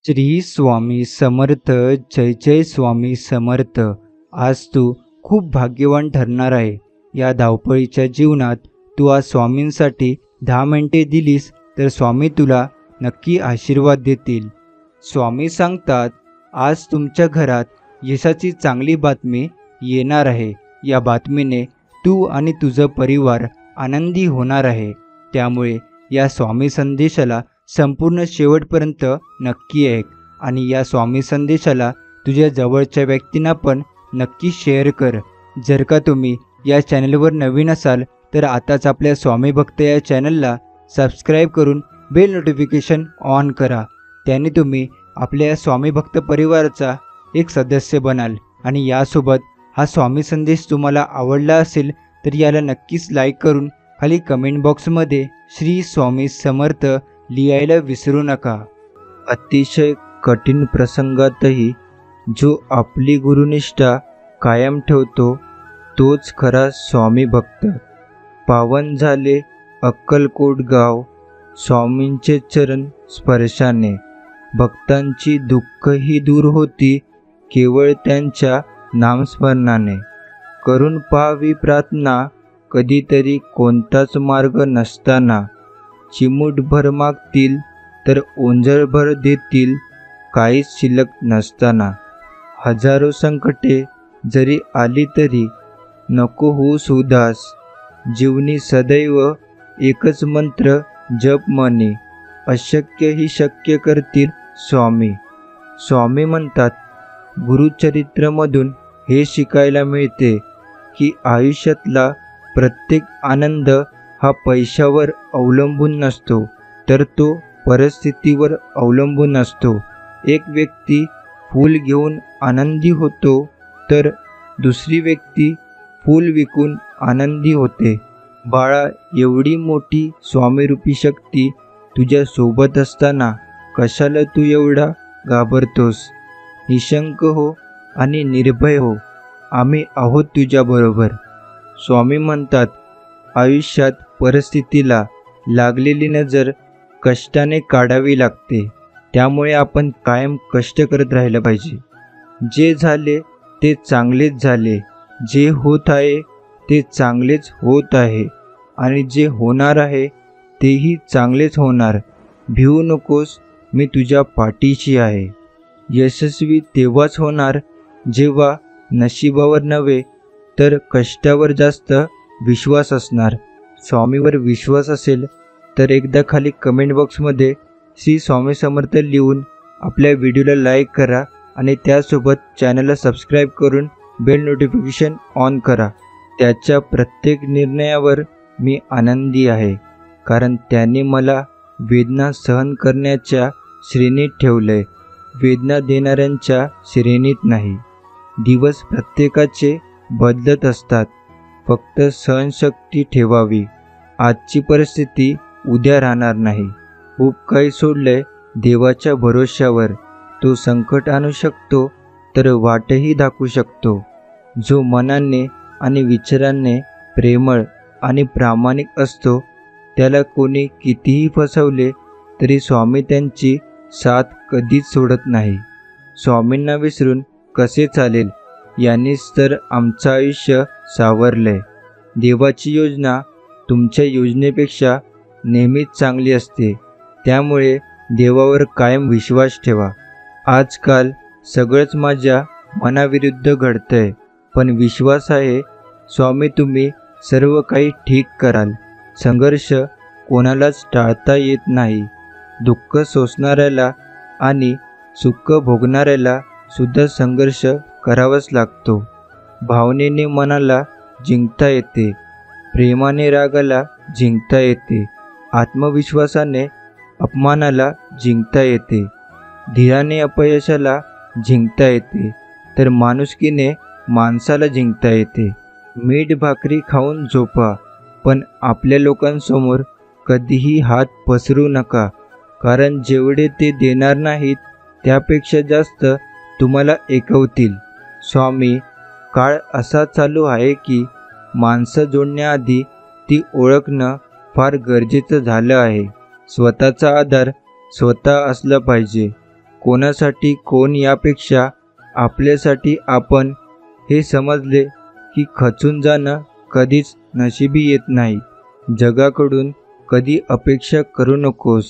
श्री स्वामी समर्थ. जय जय स्वामी समर्थ. आज तू खूप भाग्यवान ठरणार आहे. या धावपळीच्या जीवनात तू आज स्वामींसाठी 10 मिनिटे दिलीस तर स्वामी तुला नक्की आशीर्वाद देतील. स्वामी सांगतात आज तुमच्या घरात यशाची चांगली बातमी येणार आहे. या बातमीने तू आणि तुझं परिवार आनंदी होणार आहे. त्यामुळे या स्वामी संदेशाला संपूर्ण शेवटपर्यंत नक्की ऐक आणि या स्वामी संदेशाला तुझ्या जवळच्या व्यक्तींना पण नक्की शेअर कर. जर का तुम्ही या चॅनलवर नवीन असाल तर आताच आपल्या स्वामी भक्त या चॅनलला सबस्क्राईब करून बेल नोटिफिकेशन ऑन करा. त्याने तुम्ही आपल्या स्वामी भक्त परिवाराचा एक सदस्य बनाल. आणि यासोबत हा स्वामी संदेश तुम्हाला आवडला असेल तर याला नक्कीच लाईक करून खाली कमेंट बॉक्समध्ये श्री स्वामी समर्थ लिहायला विसरू नका. अतिशय कठीण प्रसंगातही जो आपली गुरुनिष्ठा कायम ठेवतो तोच खरा स्वामी भक्त. पावन झाले अक्कलकोट गाव स्वामींचे चरण स्पर्शाने. भक्तांची दुःखही दूर होती केवळ त्यांच्या नामस्मरणाने. करून पाहावी प्रार्थना कधीतरी कोणताच मार्ग नसताना. चिमूटभर मागतील तर ओंजळभर देतील काहीच शिल्लक नसताना. हजारो संकटे जरी आली तरी नको होऊस उदास. जीवनी सदैव एकच मंत्र जप मनी. अशक्य ही शक्य करतील स्वामी. स्वामी म्हणतात गुरुचरित्रमधून हे शिकायला मिळते की आयुष्यातला प्रत्येक आनंद हा पैशावर अवलंबून नसतो तर तो परिस्थितीवर अवलंबून असतो. एक व्यक्ती फूल घेऊन आनंदी होतो तर दुसरी व्यक्ती फूल विकून आनंदी होते. बाळा, एवढी मोठी स्वामीरूपी शक्ती तुझ्या सोबत असताना कशाला तू एवढा घाबरतोस? निशंक हो आणि निर्भय हो. आम्ही आहोत तुझ्याबरोबर. स्वामी म्हणतात आयुष्यात परिस्थितीला लागलेली नजर कष्टाने काढावी लागते. त्यामुळे आपण कायम कष्ट करत राहिलं पाहिजे. जे झाले ते चांगलेच झाले. जे होत आहे ते चांगलेच होत आहे आणि जे होणार आहे तेही चांगलेच होणार. भिवू नकोस, मी तुझ्या पाठीशी आहे. यशस्वी तेव्हाच होणार जेव्हा नशिबावर नव्हे तर कष्टावर जास्त विश्वास असणार. स्वामीवर विश्वास असेल तर एकदा खाली कमेंट बॉक्समध्ये श्री स्वामी समर्थ लिहून आपल्या व्हिडिओला लाईक करा आणि त्यासोबत चॅनलला सबस्क्राईब करून बेल नोटिफिकेशन ऑन करा. त्याच्या प्रत्येक निर्णयावर मी आनंदी आहे कारण त्याने मला वेदना सहन करण्याच्या श्रेणीत ठेवलंय, वेदना देणाऱ्यांच्या श्रेणीत नाही. दिवस प्रत्येकाचे बदलत असतात. फक्त सहनशक्ती ठेवावी. आजची परिस्थिती उद्या राहणार नाही. खूप काही सोडलंय देवाच्या भरोश्यावर. तो संकट आणू शकतो तर वाटही दाखवू शकतो. जो मनाने आणि विचारांनी प्रेमळ आणि प्रामाणिक असतो त्याला कोणी कितीही फसवले तरी स्वामी त्यांची साथ कधीच सोडत नाही. स्वामींना विसरून कसे चालेल यांनीच तर आमचं आयुष्य सावरलंय. देवाची योजना तुमच्या योजनेपेक्षा नेहमीच चांगली असते. त्यामुळे देवावर कायम विश्वास ठेवा. आजकाल सगळंच माझ्या मनाविरुद्ध घडतंय पण विश्वास आहे स्वामी तुम्ही सर्व काही ठीक कराल. संघर्ष कोणालाच टाळता येत नाही. दुःख सोसणाऱ्याला आणि सुख भोगणाऱ्याला सुद्धा संघर्ष करावाच लागतो. भावनेने मनाला जिंकता येते. प्रेमाने रागाला जिंकता येते. आत्मविश्वासाने अपमानाला जिंकता येते. धीराने अपयशाला जिंकता येते तर माणुसकीने माणसाला जिंकता येते. मीठ भाकरी खाऊन झोपा पण आपल्या लोकांसमोर कधीही हात पसरू नका कारण जेवढे ते देणार नाहीत त्यापेक्षा जास्त तुम्हाला ऐकवतील. स्वामी, काळ असा चालू आहे की माणसं जोडण्याआधी ती ओळखणं फार गरजेचं झालं आहे. स्वतःचा आधार स्वतः असला पाहिजे. कोणासाठी कोण यापेक्षा आपल्यासाठी आपण हे समजले की खचून जाणं कधीच नशिबी येत नाही. जगाकडून कधी अपेक्षा करू नकोस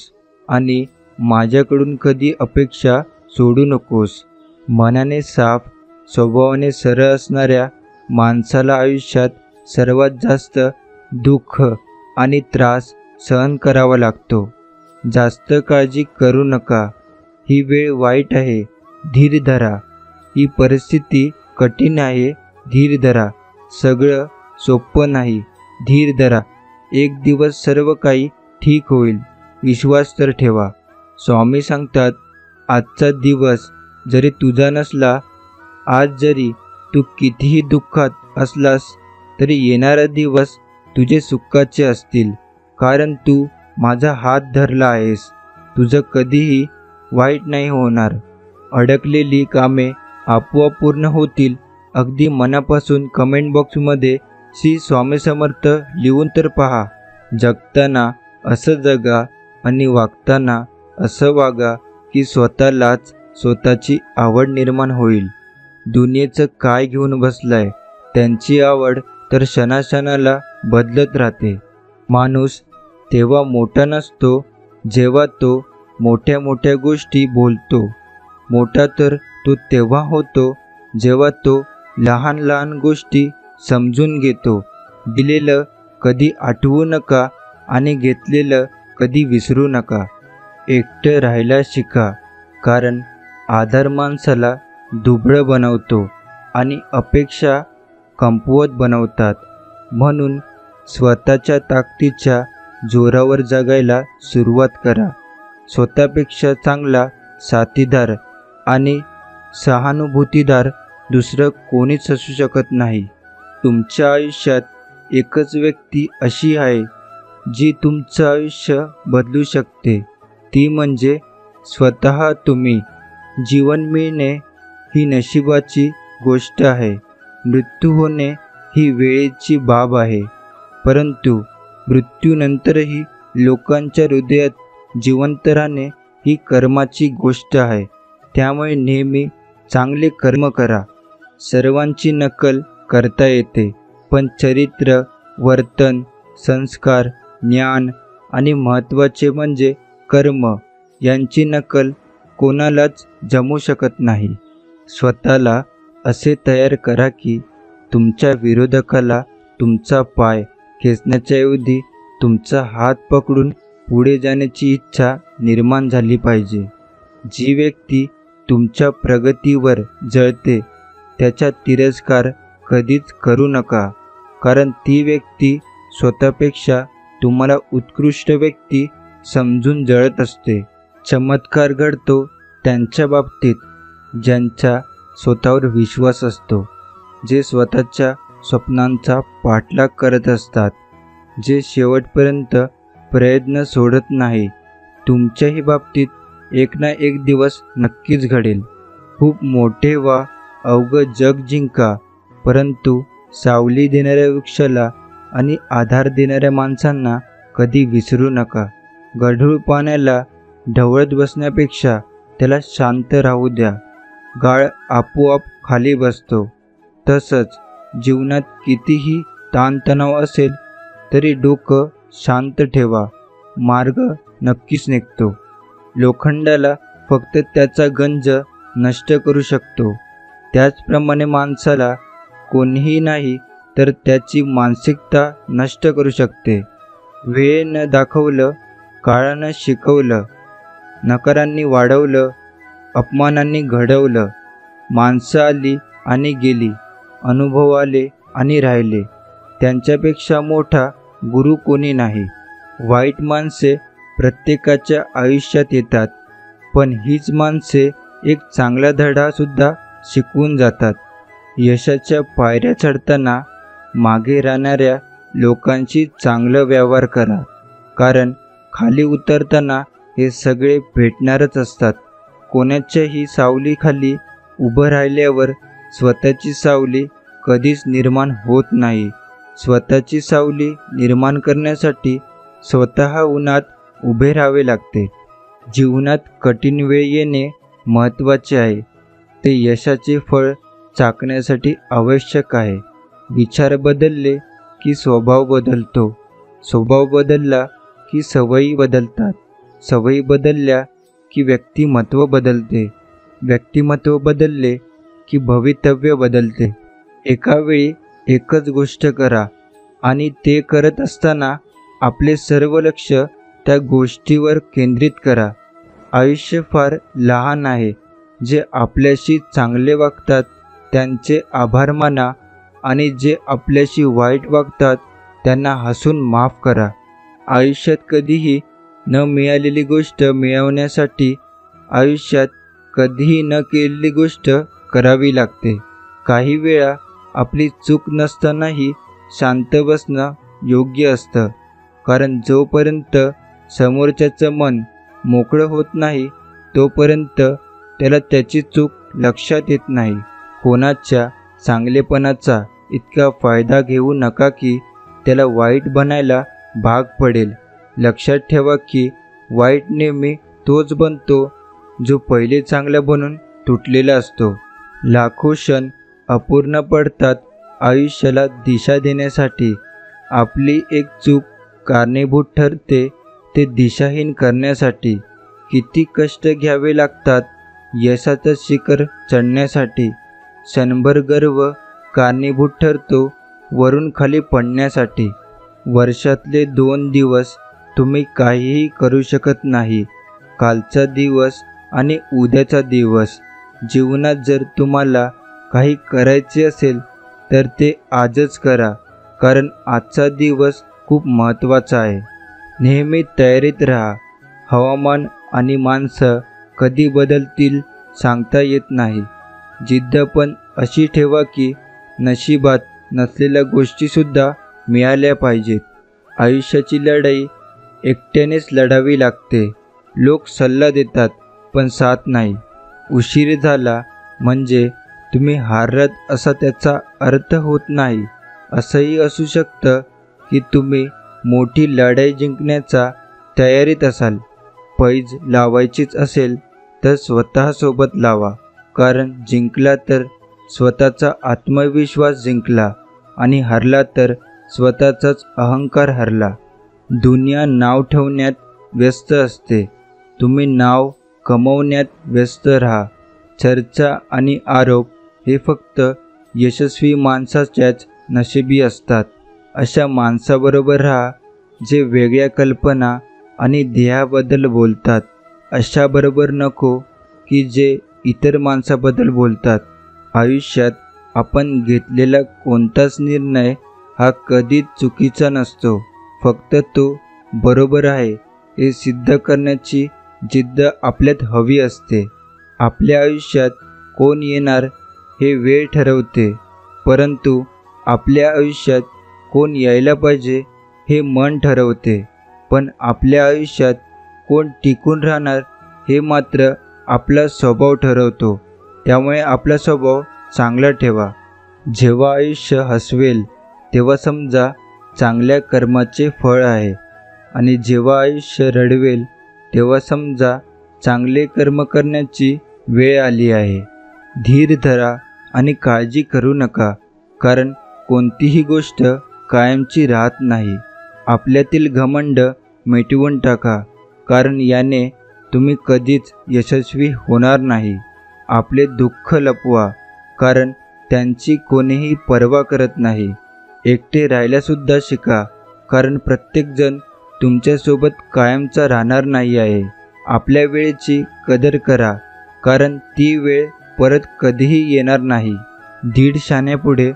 आणि माझ्याकडून कधी अपेक्षा सोडू नकोस. मनाने साफ, स्वभावाने सरळ असणाऱ्या माणसाला आयुष्यात सर्वात जास्त दुःख आणि त्रास सहन करावा लागतो. जास्त काळजी करू नका. ही वेळ वाईट आहे, धीर धरा. ही परिस्थिती कठीण आहे, धीर धरा. सगळं सोपं नाही, धीर धरा. एक दिवस सर्व काही ठीक होईल, विश्वास तर ठेवा. स्वामी सांगतात, आजचा दिवस जरी तुझा नसला, आज जरी तू कितीही दुःखात असलास, तरी येणारा दिवस तुझे सुखाचे असतील. कारण तू माझा हात धरला आहेस. तुझं कधीही वाईट नाही होणार. अडकलेली कामे आपोआप पूर्ण होतील. अगदी मनापासून कमेंट बॉक्समध्ये श्री स्वामी समर्थ लिहून तर पहा. जगताना असं जगा आणि वागताना असं वागा की स्वतःलाच स्वतःची आवड निर्माण होईल. दुनियेचं काय घेऊन बसलाय? त्यांची आवड तर क्षणाक्षणाला बदलत राहते. माणूस तेव्हा मोठा नसतो जेव्हा तो मोठ्या मोठ्या गोष्टी बोलतो. मोठा तर तो तेव्हा होतो जेव्हा तो लहान लहान गोष्टी समजून घेतो. दिलेलं कधी आठवू नका आणि घेतलेलं कधी विसरू नका. एकटं राहायला शिका, कारण आधार माणसाला दुबळं बनवतो आणि अपेक्षा कमकुवत बनवतात. म्हणून स्वतःच्या ताकदीच्या जोरावर जगायला सुरुवात करा. स्वतःपेक्षा चांगला साथीदार आणि सहानुभूतीदार दुसरं कोणीच असू शकत नाही. तुमच्या आयुष्यात एकच व्यक्ती अशी आहे जी तुमचं आयुष्य बदलू शकते. ती म्हणजे स्वतः तुम्ही. जीवन मिळणे ही नशिबाची गोष्ट आहे. मृत्यू होणे ही वेळेची बाब आहे. परंतु मृत्यूनंतरही लोकांच्या हृदयात जिवंत राहणे ही कर्माची गोष्ट आहे. त्यामुळे नेहमी चांगले कर्म करा. सर्वांची नकल करता येते, पण चरित्र, वर्तन, संस्कार, ज्ञान आणि महत्त्वाचे म्हणजे कर्म यांची नकल कोणालाच जमू शकत नाही. स्वतःला असे तयार करा की तुमच्या विरोधकाला तुमचा पाय खेचण्याच्याऐवजी तुमचा हात पकडून पुढे जाण्याची इच्छा निर्माण झाली पाहिजे. जी व्यक्ती तुमच्या प्रगतीवर जळते त्याचा तिरस्कार कधीच करू नका, कारण ती व्यक्ती स्वतःपेक्षा तुम्हाला उत्कृष्ट व्यक्ती समजून जळत असते. चमत्कार घडतो त्यांच्या बाबतीत ज्यांचा स्वतःवर विश्वास असतो, जे स्वतःच्या स्वप्नांचा पाठलाग करत असतात, जे शेवटपर्यंत प्रयत्न सोडत नाही. तुमच्याही बाबतीत एक ना एक दिवस नक्कीच घडेल. खूप मोठे व्हा, अवघं जग जिंका, परंतु सावली देणाऱ्या वृक्षाला आणि आधार देणाऱ्या माणसांना कधी विसरू नका. गढूळ पाण्याला ढवळत बसण्यापेक्षा त्याला शांत राहू द्या. गाळ आपोआप खाली बसतो. तसंच जीवनात कितीही ताणतणाव असेल तरी डोकं शांत ठेवा, मार्ग नक्कीच निघतो. लोखंडाला फक्त त्याचा गंज नष्ट करू शकतो, त्याचप्रमाणे माणसाला कोणीही नाही तर त्याची मानसिकता नष्ट करू शकते. वेळेनं दाखवलं, काळानं शिकवलं, नकारांनी वाढवलं, अपमानांनी घडवलं. माणसं आली आणि गेली, अनुभव आले आणि राहिले. त्यांच्यापेक्षा मोठा गुरु कोणी नाही. वाईट माणसे प्रत्येकाच्या आयुष्यात येतात, पण हीच माणसे एक चांगला धडासुद्धा शिकवून जातात. यशाच्या पायऱ्या चढताना मागे राहणाऱ्या लोकांशी चांगलं व्यवहार करा, कारण खाली उतरताना हे सगळे भेटणारच असतात. कोणाच्याही सावलीखाली उभं राहिल्यावर स्वतःची सावली कधीच निर्माण होत नाही. स्वतःची सावली निर्माण करण्यासाठी स्वतः उन्हात उभे राहावे लागते. जीवनात कठीण वेळ येणे महत्त्वाचे आहे. ते यशाचे फळ चाखण्यासाठी आवश्यक आहे. विचार बदलले की स्वभाव बदलतो. स्वभाव बदलला की सवयी बदलतात. सवयी बदलल्या की व्यक्तिमत्व बदलते. व्यक्तिमत्व बदलले की भवितव्य बदलते. एका वेळी एकच गोष्ट करा आणि ते करत असताना आपले सर्व लक्ष त्या गोष्टीवर केंद्रित करा. आयुष्य फार लहान आहे. जे आपल्याशी चांगले वागतात त्यांचे आभार माना आणि जे आपल्याशी वाईट वागतात त्यांना हसून माफ करा. आयुष्यात कधीही न मिळालेली गोष्ट मिळवण्यासाठी आयुष्यात कधीही न केलेली गोष्ट करावी लागते. काही वेळा आपली चूक नसतानाही शांत बसणं योग्य असतं, कारण जोपर्यंत समोरच्याचं मन मोकळं होत नाही तोपर्यंत त्याला त्याची चूक लक्षात येत नाही. कोणाच्या चांगलेपणाचा इतका फायदा घेऊ नका की त्याला वाईट बनायला भाग पडेल. लक्षात ठेवा की वाईट नेहमी तोच बनतो जो पहिले चांगला बनून तुटलेला असतो. लाखो क्षण अपूर्ण पडतात आयुष्याला दिशा देण्यासाठी. आपली एक चूक कारणीभूत ठरते ते दिशाहीन करण्यासाठी. किती कष्ट घ्यावे लागतात यशाचं शिखर चढण्यासाठी. क्षणभर गर्व कारणीभूत ठरतो वरून खाली पडण्यासाठी. वर्षातले 2 दिवस तुम्ही काहीही करू शकत नाही. कालचा दिवस आणि उद्याचा दिवस. जीवनात जर तुम्हाला काही करायचे असेल तर ते आजच करा, कारण आजचा दिवस खूप महत्त्वाचा आहे. नेहमी तयारीत राहा. हवामान आणि माणसं कधी बदलतील सांगता येत नाही. जिद्द पण अशी ठेवा की नशिबात नसलेल्या गोष्टीसुद्धा मिळाल्या पाहिजेत. आयुष्याची लढाई एकट्यानेच लढावी लागते. लोक सल्ला देतात पण साथ नाही. उशीर झाला म्हणजे तुम्ही हारत असा त्याचा अर्थ होत नाही. असंही असू शकतं की तुम्ही मोठी लढाई जिंकण्याच्या तयारीत असाल. पैज लावायचीच असेल तर स्वतःसोबत लावा, कारण जिंकला तर स्वतःचा आत्मविश्वास जिंकला आणि हरला तर स्वतःचाच अहंकार हरला. दुनिया नाव ठेवण्यात व्यस्त असते. तुम्ही नाव कमवण्यात व्यस्त राहा. चर्चा आणि आरोप हे फक्त यशस्वी माणसाच्याच नशिबी असतात. अशा माणसाबरोबर राहा जे वेगळ्या कल्पना आणि ध्येयाबद्दल बोलतात. अशाबरोबर नको की जे इतर माणसाबद्दल बोलतात. आयुष्यात आपण घेतलेला कोणताच निर्णय हा कधीच चुकीचा नसतो. फक्त तो बरोबर आहे हे सिद्ध करण्याची जिद्द आपल्यात हवी असते. आपल्या आयुष्यात कोण येणार हे वेळ ठरवते, परंतु आपल्या आयुष्यात कोण यायला पाहिजे हे मन ठरवते. पण आपल्या आयुष्यात कोण टिकून राहणार हे मात्र आपला स्वभाव ठरवतो. त्यामुळे आपला स्वभाव चांगला ठेवा. जेव्हा आयुष्य हसवेल तेव्हा समजा चांगल्या कर्माचे फळ आहे, आणि जेव्हा आयुष्य रडवेल तेव्हा समजा चांगले कर्म करण्याची वेळ आली आहे. धीर धरा आणि काळजी करू नका, कारण कोणतीही गोष्ट कायमची राहत नाही. आपल्यातील घमंड मिटवून टाका, कारण याने तुम्ही कधीच यशस्वी होणार नाही. आपले दुःख लपवा, कारण त्यांची कोणीही पर्वा करत नाही. एकटे राहायलासुद्धा शिका, कारण प्रत्येकजण तुमच्यासोबत कायमचा राहणार नाही आहे. आपल्या वेळेची कदर करा, कारण ती वेळ परत कधीही येणार नाही. दीड शाण्यापुढे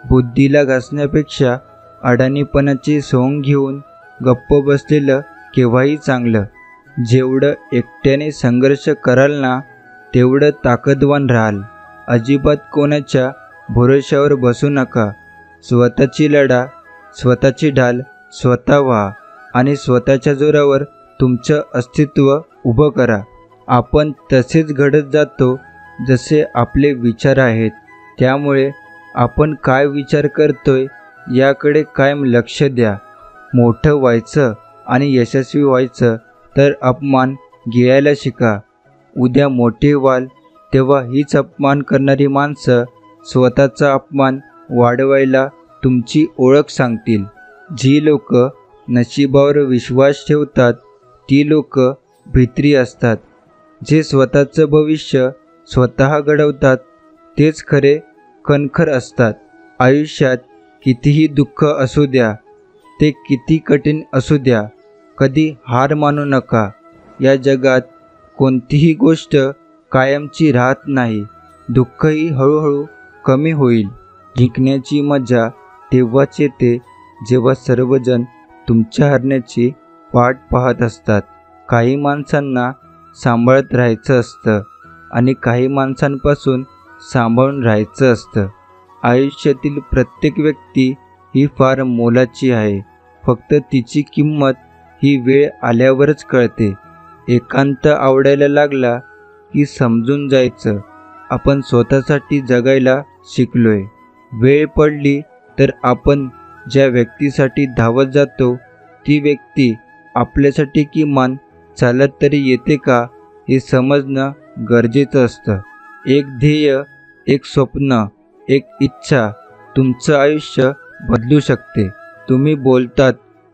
बुद्धीला घासण्यापेक्षा अडाणीपणाची सोंग घेऊन गप्प बसलेलं केव्हाही चांगलं. जेवढं एकट्याने संघर्ष कराल ना तेवढं ताकदवान राहाल. अजिबात कोणाच्या भरोश्यावर बसू नका. स्वतःची लढा, स्वतःची ढाल स्वतः व्हा आणि स्वतःच्या जोरावर तुमचं अस्तित्व उभं करा. आपण तसेच घडत जातो जसे आपले विचार आहेत. त्यामुळे आपण काय विचार करतोय याकडे कायम लक्ष द्या. मोठं व्हायचं आणि यशस्वी व्हायचं तर अपमान गिळायला शिका. उद्या मोठे व्हाल तेव्हा हीच अपमान करणारी माणसं स्वतःचा अपमान वाढवायला तुमची ओळख सांगतील. जी लोक नशिबावर विश्वास ठेवतात ती लोक भित्री असतात. जे स्वतःचं भविष्य स्वतः घडवतात तेच खरे कणखर असतात. आयुष्यात कितीही दुःख असू द्या, ते किती कठीण असू द्या, कधी हार मानू नका. या जगात कोणतीही गोष्ट कायमची राहत नाही. दुःखही हळूहळू कमी होईल. जिंकण्याची मजा तेव्हाच येते जेव्हा सर्वजण तुमच्या हरण्याची वाट पाहत असतात. काही माणसांना सांभाळत राहायचं असतं आणि काही माणसांपासून सांभाळून राहायचं असतं. आयुष्यातील प्रत्येक व्यक्ती ही फार मोलाची आहे. फक्त तिची किंमत ही वेळ आल्यावरच कळते. एकांत आवडायला लागला की समजून जायचं आपण स्वतःसाठी जगायला शिकलोय. वेळ पडली तर आपण ज्या व्यक्तीसाठी धावत जातो ती व्यक्ती आपल्यासाठी किमान चालत तरी येते का हे समजणं गरजेचं असतं. एक ध्येय, एक स्वप्न, एक इच्छा तुमचं आयुष्य बदलू शकते. तुम्ही बोलतात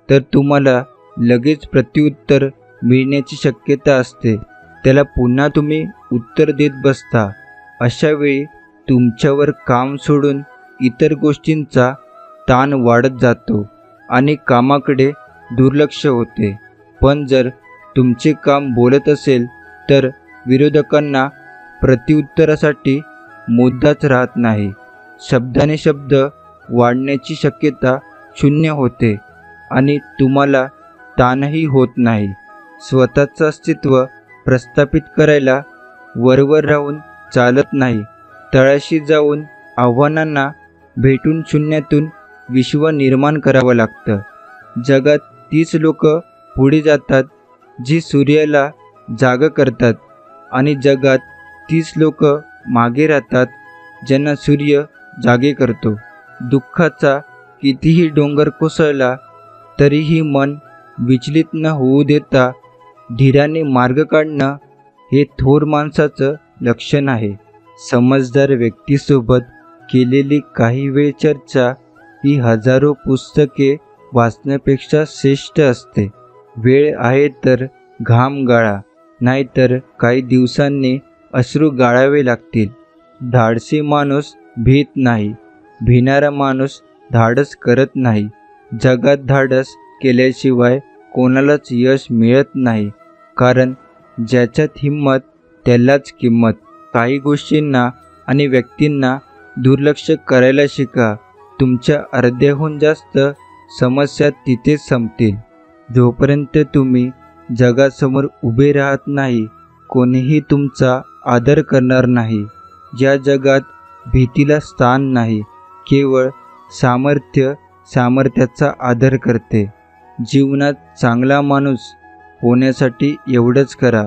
तर तुम्हाला लगेच प्रत्युत्तर मिळण्याची शक्यता असते. त्याला पुन्हा तुम्ही उत्तर देत बसता. अशा वेळी तुमच्यावर काम सोडून इतर गोष्टींचा ताण वाढत जातो आणि कामाकडे दुर्लक्ष होते. पण जर तुमचे काम बोलत असेल तर विरोधकांना प्रत्युत्तरासाठी मुद्दाच राहत नाही. शब्दाने शब्द वाढण्याची शक्यता शून्य होते आणि तुम्हाला ताणही होत नाही. स्वतःचं अस्तित्व प्रस्थापित करायला वरवर राहून चालत नाही. तळाशी जाऊन आव्हानांना भेटून शून्यातून विश्व निर्माण करावं लागतं. जगात तीच लोक पुढे जातात जी सूर्याला जागं करतात आणि जगात तीच लोक मागे राहतात ज्यांना सूर्य जागे करतो. दुःखाचा कितीही डोंगर कोसळला तरीही मन विचलित न होऊ देता धीराने मार्ग काढणं हे थोर माणसाचं लक्षण आहे. समजदार व्यक्तीसोबत केलेली काही वेळ चर्चा ही हजारो पुस्तके वाचण्यापेक्षा श्रेष्ठ असते. वेळ आहे तर घाम गाळा, नाहीतर काही दिवसांनी अश्रू गाळावे लागतील. धाडसी माणूस भीत नाही, भिणारा माणूस धाडस करत नाही. जगात धाडस केल्याशिवाय कोणालाच यश मिळत नाही, कारण ज्याच्यात हिंमत त्यालाच किंमत. काही गोष्टींना आणि व्यक्तींना दुर्लक्ष करायला शिका. तुमच्या अर्ध्याहून जास्त समस्या तिथेच संपतील. जोपर्यंत तुम्ही जगासमोर उभे राहत नाही कोणीही तुमचा आदर करणार नाही. या जगात भीतीला स्थान नाही, केवळ सामर्थ्य सामर्थ्याचा आदर करते. जीवनात चांगला माणूस होण्यासाठी एवढंच करा,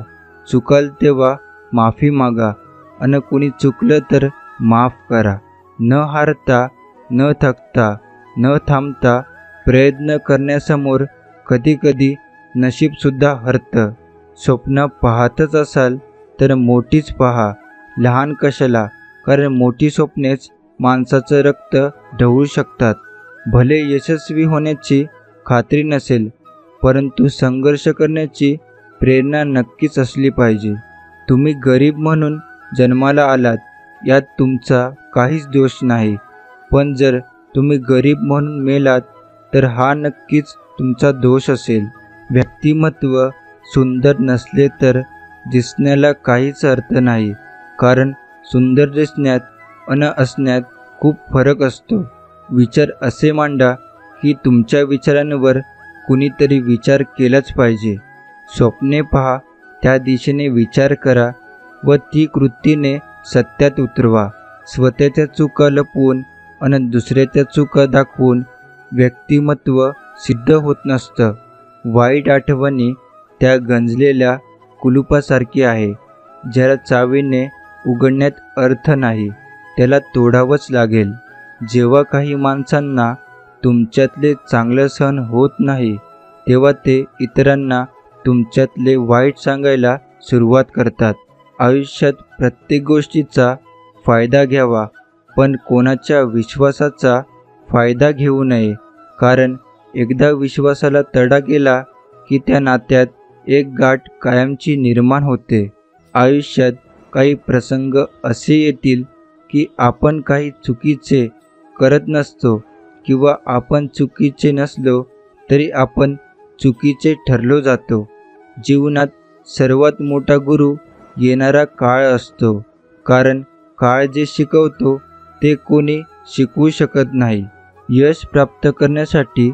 चुकाल तेव्हा माफी मागा आणि कोणी चुकलं तर माफ करा. न हारता, न थकता, न थांबता प्रयत्न करण्यासमोर कधीकधी नशीबसुद्धा हरतं. स्वप्न पाहतच असाल तर मोठीच पहा, लहान कशाला, कारण मोठी स्वप्नेच माणसाचं रक्त ढवळू शकतात. भले यशस्वी होण्याची खात्री नसेल, परंतु संघर्ष करण्याची प्रेरणा नक्कीच असली पाहिजे. तुम्ही गरीब म्हणून जन्माला आलात यात तुमचा काहीच दोष नाही, पण जर तुम्ही गरीब म्हणून मेलात तर हा नक्कीच तुमचा दोष असेल. व्यक्तिमत्व सुंदर नसले तर दिसण्याला काहीच अर्थ नाही, कारण सुंदर दिसण्यात आणि असण्यात खूप फरक असतो. विचार असे मांडा की तुमच्या विचारांवर कुणीतरी विचार केलाच पाहिजे. स्वप्ने पहा, त्या दिशेने विचार करा व ती कृतीने सत्यात उतरवा. स्वतःच्या चुका लपवून आणि दुसऱ्याच्या चुका दाखवून व्यक्तिमत्व सिद्ध होत नसतं. वाईट आठवणी त्या गंजलेल्या कुलुपासारखी आहे, ज्याला चावीने उघडण्यात अर्थ नाही, त्याला तोडावंच लागेल. जेव्हा काही माणसांना तुमच्यातले चांगलं सहन होत नाही तेव्हा ते इतरांना तुमच्यातले वाईट सांगायला सुरुवात करतात. आयुष्यात प्रत्येक गोष्टीचा फायदा घ्यावा, पण कोणाच्या विश्वासाचा फायदा घेऊ नये. कारण एकदा विश्वासाला तडा गेला की त्या नात्यात एक गाठ कायमची निर्माण होते. आयुष्यात काही प्रसंग असे येतील की आपण काही चुकीचे करत नसतो किंवा आपण चुकीचे नसलो तरी आपण चुकीचे ठरलो जातो. जीवनात सर्वात मोठा गुरु येणारा काळ असतो, कारण काळ जे शिकवतो ते कोणी शिकवू शकत नाही. यश प्राप्त करण्यासाठी,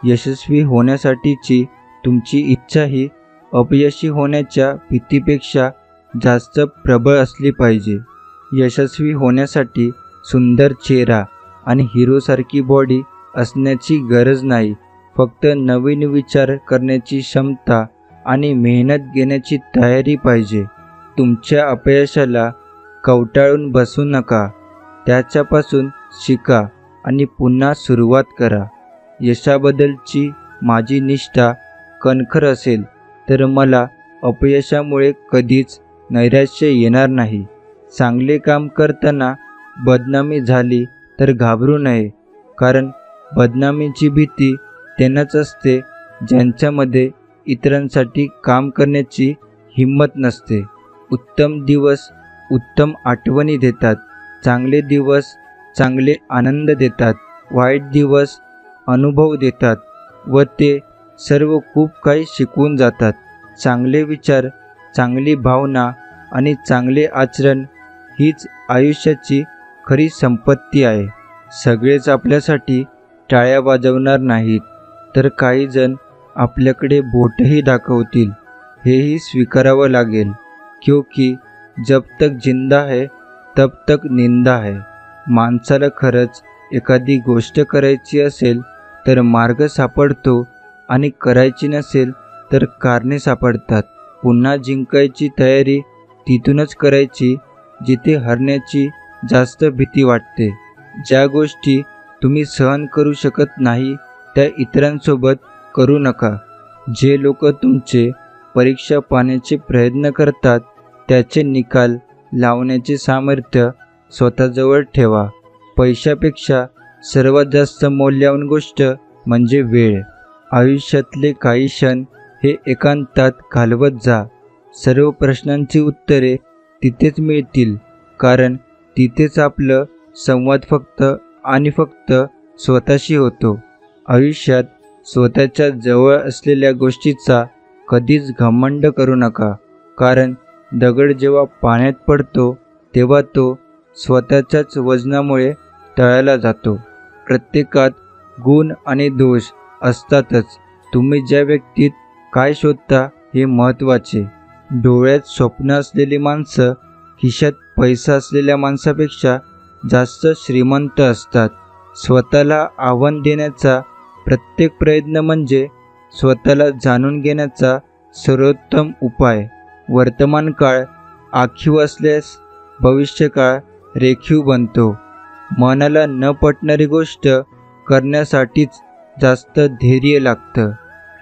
यशस्वी होण्यासाठीची तुमची इच्छा ही अपयशी होण्याच्या भीतीपेक्षा जास्त प्रबळ असली पाहिजे. यशस्वी होण्यासाठी सुंदर चेहरा आणि हिरोसारखी बॉडी असण्याची गरज नाही. फक्त नवीन विचार करण्याची क्षमता आणि मेहनत घेण्याची तयारी पाहिजे. तुमच्या अपयशाला कवटाळून बसू नका. त्याच्यापासून शिका आणि पुन्हा सुरुवात करा. यशाबद्दलची माझी निष्ठा कणखर असेल तर मला अपयशामुळे कधीच नैराश्य येणार नाही. चांगले काम करताना बदनामी झाली तर घाबरू नये, कारण बदनामीची भीती त्यांनाच असते ज्यांच्यामध्ये इतरांसाठी काम करण्याची हिंमत नसते. उत्तम दिवस उत्तम आठवणी देतात, चांगले दिवस चांगले आनंद देतात, वाईट दिवस अनुभव देतात व ते सर्व खूप काही शिकवून जातात. चांगले विचार, चांगली भावना आणि चांगले आचरण हीच आयुष्याची खरी संपत्ती आहे. सगळेच आपल्यासाठी टाळ्या वाजवणार नाहीत, तर काही जण आपल्याकडे बोटही दाखवतील. हेही स्वीकारावं लागेल, क्योंकि जब तक जिंदा है तब तक निंदा है. माणसाला खरंच एखादी गोष्ट करायची असेल तर मार्ग सापडतो आणि करायची नसेल तर कारणे सापडतात. पुन्हा जिंकायची तयारी तिथूनच करायची जिथे हरण्याची जास्त भीती वाटते. ज्या गोष्टी तुम्ही सहन करू शकत नाही त्या इतरांसोबत करू नका. जे लोक तुमचे परीक्षा पाहण्याचे प्रयत्न करतात त्याचे निकाल लावण्याचे सामर्थ्य स्वतःजवळ ठेवा. पैशापेक्षा सर्वात जास्त मौल्यवान गोष्ट म्हणजे वेळ. आयुष्यातले काही क्षण हे एकांतात घालवत जा. सर्व प्रश्नांची उत्तरे तिथेच मिळतील, कारण तिथेच आपलं संवाद फक्त आणि फक्त स्वतःशी होतो. आयुष्यात स्वतःच्या जवळ असलेल्या गोष्टीचा कधीच घमंड करू नका, कारण दगड जेव्हा पाण्यात पडतो तेव्हा तो स्वतःच्याच वजनामुळे तळाला जातो. प्रत्येकात गुण आणि दोष असतातच. तुम्ही ज्या व्यक्तीत काय शोधता हे महत्त्वाचे. डोळ्यात स्वप्न असलेली माणसं खिशात पैसा असलेल्या माणसापेक्षा जास्त श्रीमंत असतात. स्वतःला आव्हान देण्याचा प्रत्येक प्रयत्न म्हणजे स्वतःला जाणून घेण्याचा सर्वोत्तम उपाय. वर्तमान काळ आखीव असल्यास भविष्यकाळ रेखीव बनतो. मनाला न पटणारी गोष्ट करण्यासाठीच जास्त धैर्य लागतं.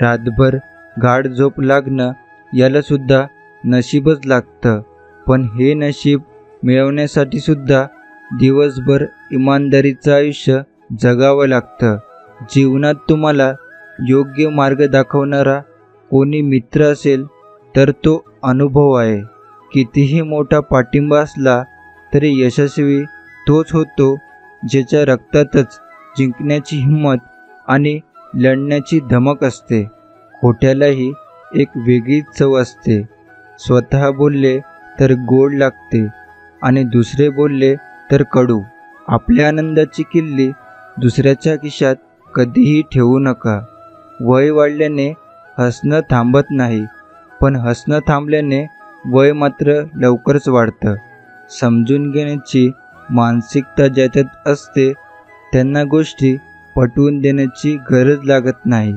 रातभर गाढ झोप लागणं यालासुद्धा नशीबच लागतं, पण हे नशीब मिळवण्यासाठी सुद्धा दिवसभर इमानदारीचं आयुष्य जगावं लागतं. जीवनात तुम्हाला योग्य मार्ग दाखवणारा कोणी मित्र असेल तर तो अनुभव आहे. कितीही मोठा पाठिंबा असला तरी यशस्वी तोच होतो ज्याच्या रक्तातच जिंकण्याची हिंमत आणि लढण्याची धमक असते. खोट्यालाही एक वेगळीच चव असते. स्वतः बोलले तर गोड लागते आणि दुसरे बोलले तर कडू. आपल्या आनंदाची किल्ली दुसऱ्याच्या खिशात कधीही ठेवू नका. वय वाढल्याने हसणं थांबत नाही, पण हसणं थांबल्याने वय मात्र लवकरच वाढतं. समजून घेण्याची मानसिकता ज्याच्यात असते त्यांना गोष्टी पटवून देण्याची गरज लागत नाही.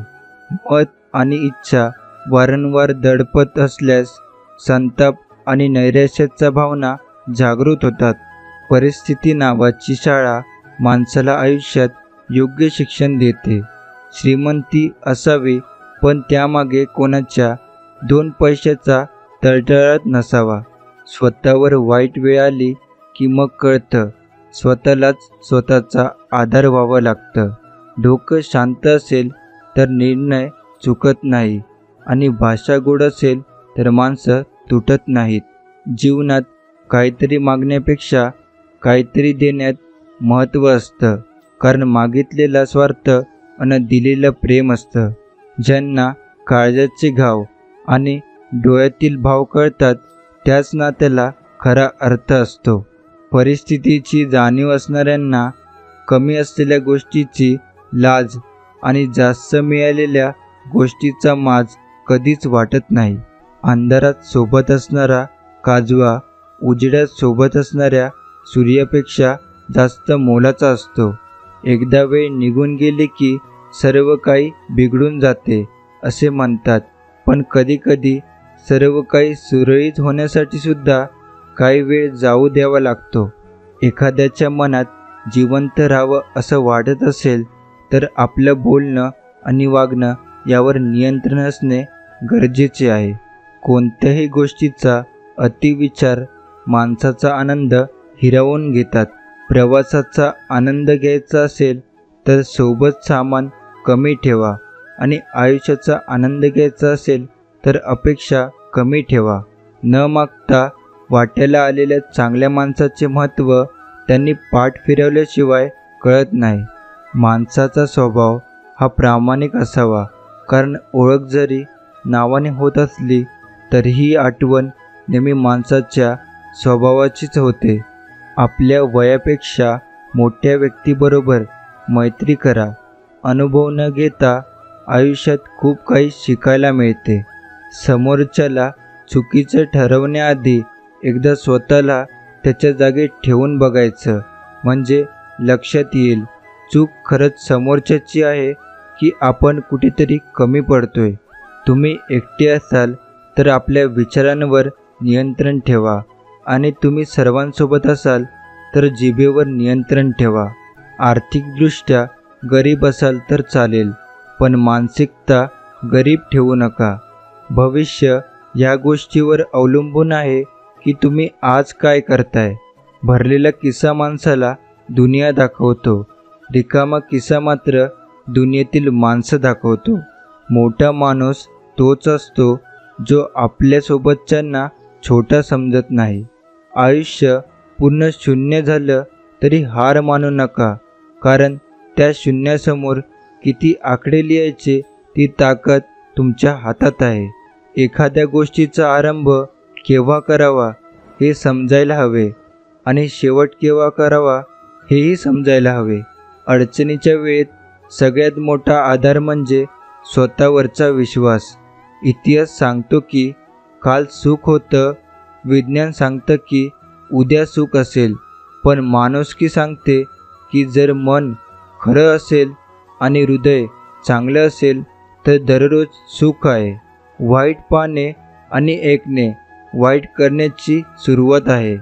मत आणि इच्छा वारंवार दडपत असल्यास संताप आणि नैराश्याच्या भावना जागृत होतात. परिस्थिती नावाची शाळा माणसाला आयुष्यात योग्य शिक्षण देते. श्रीमंती असावी, पण त्यामागे कोणाच्या 2 पैशाचा तळतळाट नसावा. स्वतःवर वाईट वेळ आली की मग कळतं स्वतःलाच स्वतःचा आधार व्हावं लागतं. डोकं शांत असेल तर निर्णय चुकत नाही आणि भाषा गोड असेल तर माणसं तुटत नाहीत. जीवनात काहीतरी मागण्यापेक्षा काहीतरी देण्यात महत्त्व असतं, कारण मागितलेला स्वार्थ आणि दिलेलं प्रेम असतं. ज्यांना काळजाचे घाव आणि डोळ्यातील भाव कळतात त्याच नात्याला खरा अर्थ असतो. परिस्थितीची जाणीव असणाऱ्यांना कमी असलेल्या गोष्टीची लाज आणि जास्त मिळालेल्या गोष्टीचा माज कधीच वाटत नाही. अंधारात सोबत असणारा काजवा उजेडात सोबत असणाऱ्या सूर्यापेक्षा जास्त मोलाचा असतो. एकदा वेळ निघून गेली की सर्व काही बिघडून जाते असे म्हणतात, पण कधीकधी सर्व काही सुरळीत होण्यासाठी सुद्धा काही वेळ जाऊ द्यावा लागतो. एखाद्याच्या मनात जिवंत राहावं असं वाटत असेल तर आपलं बोलणं आणि वागणं यावर नियंत्रण असणे गरजेचे आहे. कोणत्याही गोष्टीचा अतिविचार माणसाचा आनंद हिरावून घेतात. प्रवासाचा आनंद घ्यायचा असेल तर सोबत सामान कमी ठेवा आणि आयुष्याचा आनंद घ्यायचा असेल तर अपेक्षा कमी ठेवा. न मागता वाट्याला आलेल्या चांगल्या माणसाचे महत्त्व त्यांनी पाठ फिरवल्याशिवाय कळत नाही. माणसाचा स्वभाव हा प्रामाणिक असावा, कारण ओळख जरी नावाने होत असली तरीही आठवण नेहमी माणसाच्या स्वभावाचीच होते. आपल्या वयापेक्षा मोठ्या व्यक्तीबरोबर मैत्री करा. अनुभव न घेता आयुष्यात खूप काही शिकायला मिळते. समोरच्याला चुकीचं ठरवण्याआधी एकदा स्वतःला त्याच्या जागी ठेवून बघायचं, म्हणजे लक्षात येईल चूक खरंच समोरच्याची आहे की आपण कुठेतरी कमी पडतोय. तुम्ही एकटे असाल तर आपल्या विचारांवर नियंत्रण ठेवा आणि तुम्ही सर्वांसोबत असाल तर जिभेवर नियंत्रण ठेवा. आर्थिकदृष्ट्या गरीब असाल तर चालेल, पण मानसिकता गरीब ठेवू नका. भविष्य या गोष्टीवर अवलंबून आहे की तुम्ही आज काय करताय. भरलेला किस्सा माणसाला दुनिया दाखवतो, रिकामा किस्सा मात्र दुनियेतील माणसं दाखवतो. मोठा माणूस तोच असतो जो आपल्यासोबतच्यांना छोटा समजत नाही. आयुष्य पूर्ण शून्य झालं तरी हार मानू नका, कारण त्या शून्यासमोर किती आकडे लिहायचे ती ताकद तुमच्या हातात आहे. एखाद्या गोष्टीचा आरंभ केव्हा करावा हे समजायला हवे आणि शेवट केव्हा करावा हेही समजायला हवे. अडचणीच्या वेळेत सगळ्यात मोठा आधार म्हणजे स्वतःवरचा विश्वास. इतिहास सांगतो की काल सुख होतं, विज्ञान सांगतं की उद्या सुख असेल, पण माणुसकी सांगते की जर मन खरं असेल आणि हृदय चांगलं असेल तर दररोज सुख आहे. वाईट पाहणे आणि ऐकणे वाईट करण्याची सुरुवात आहे.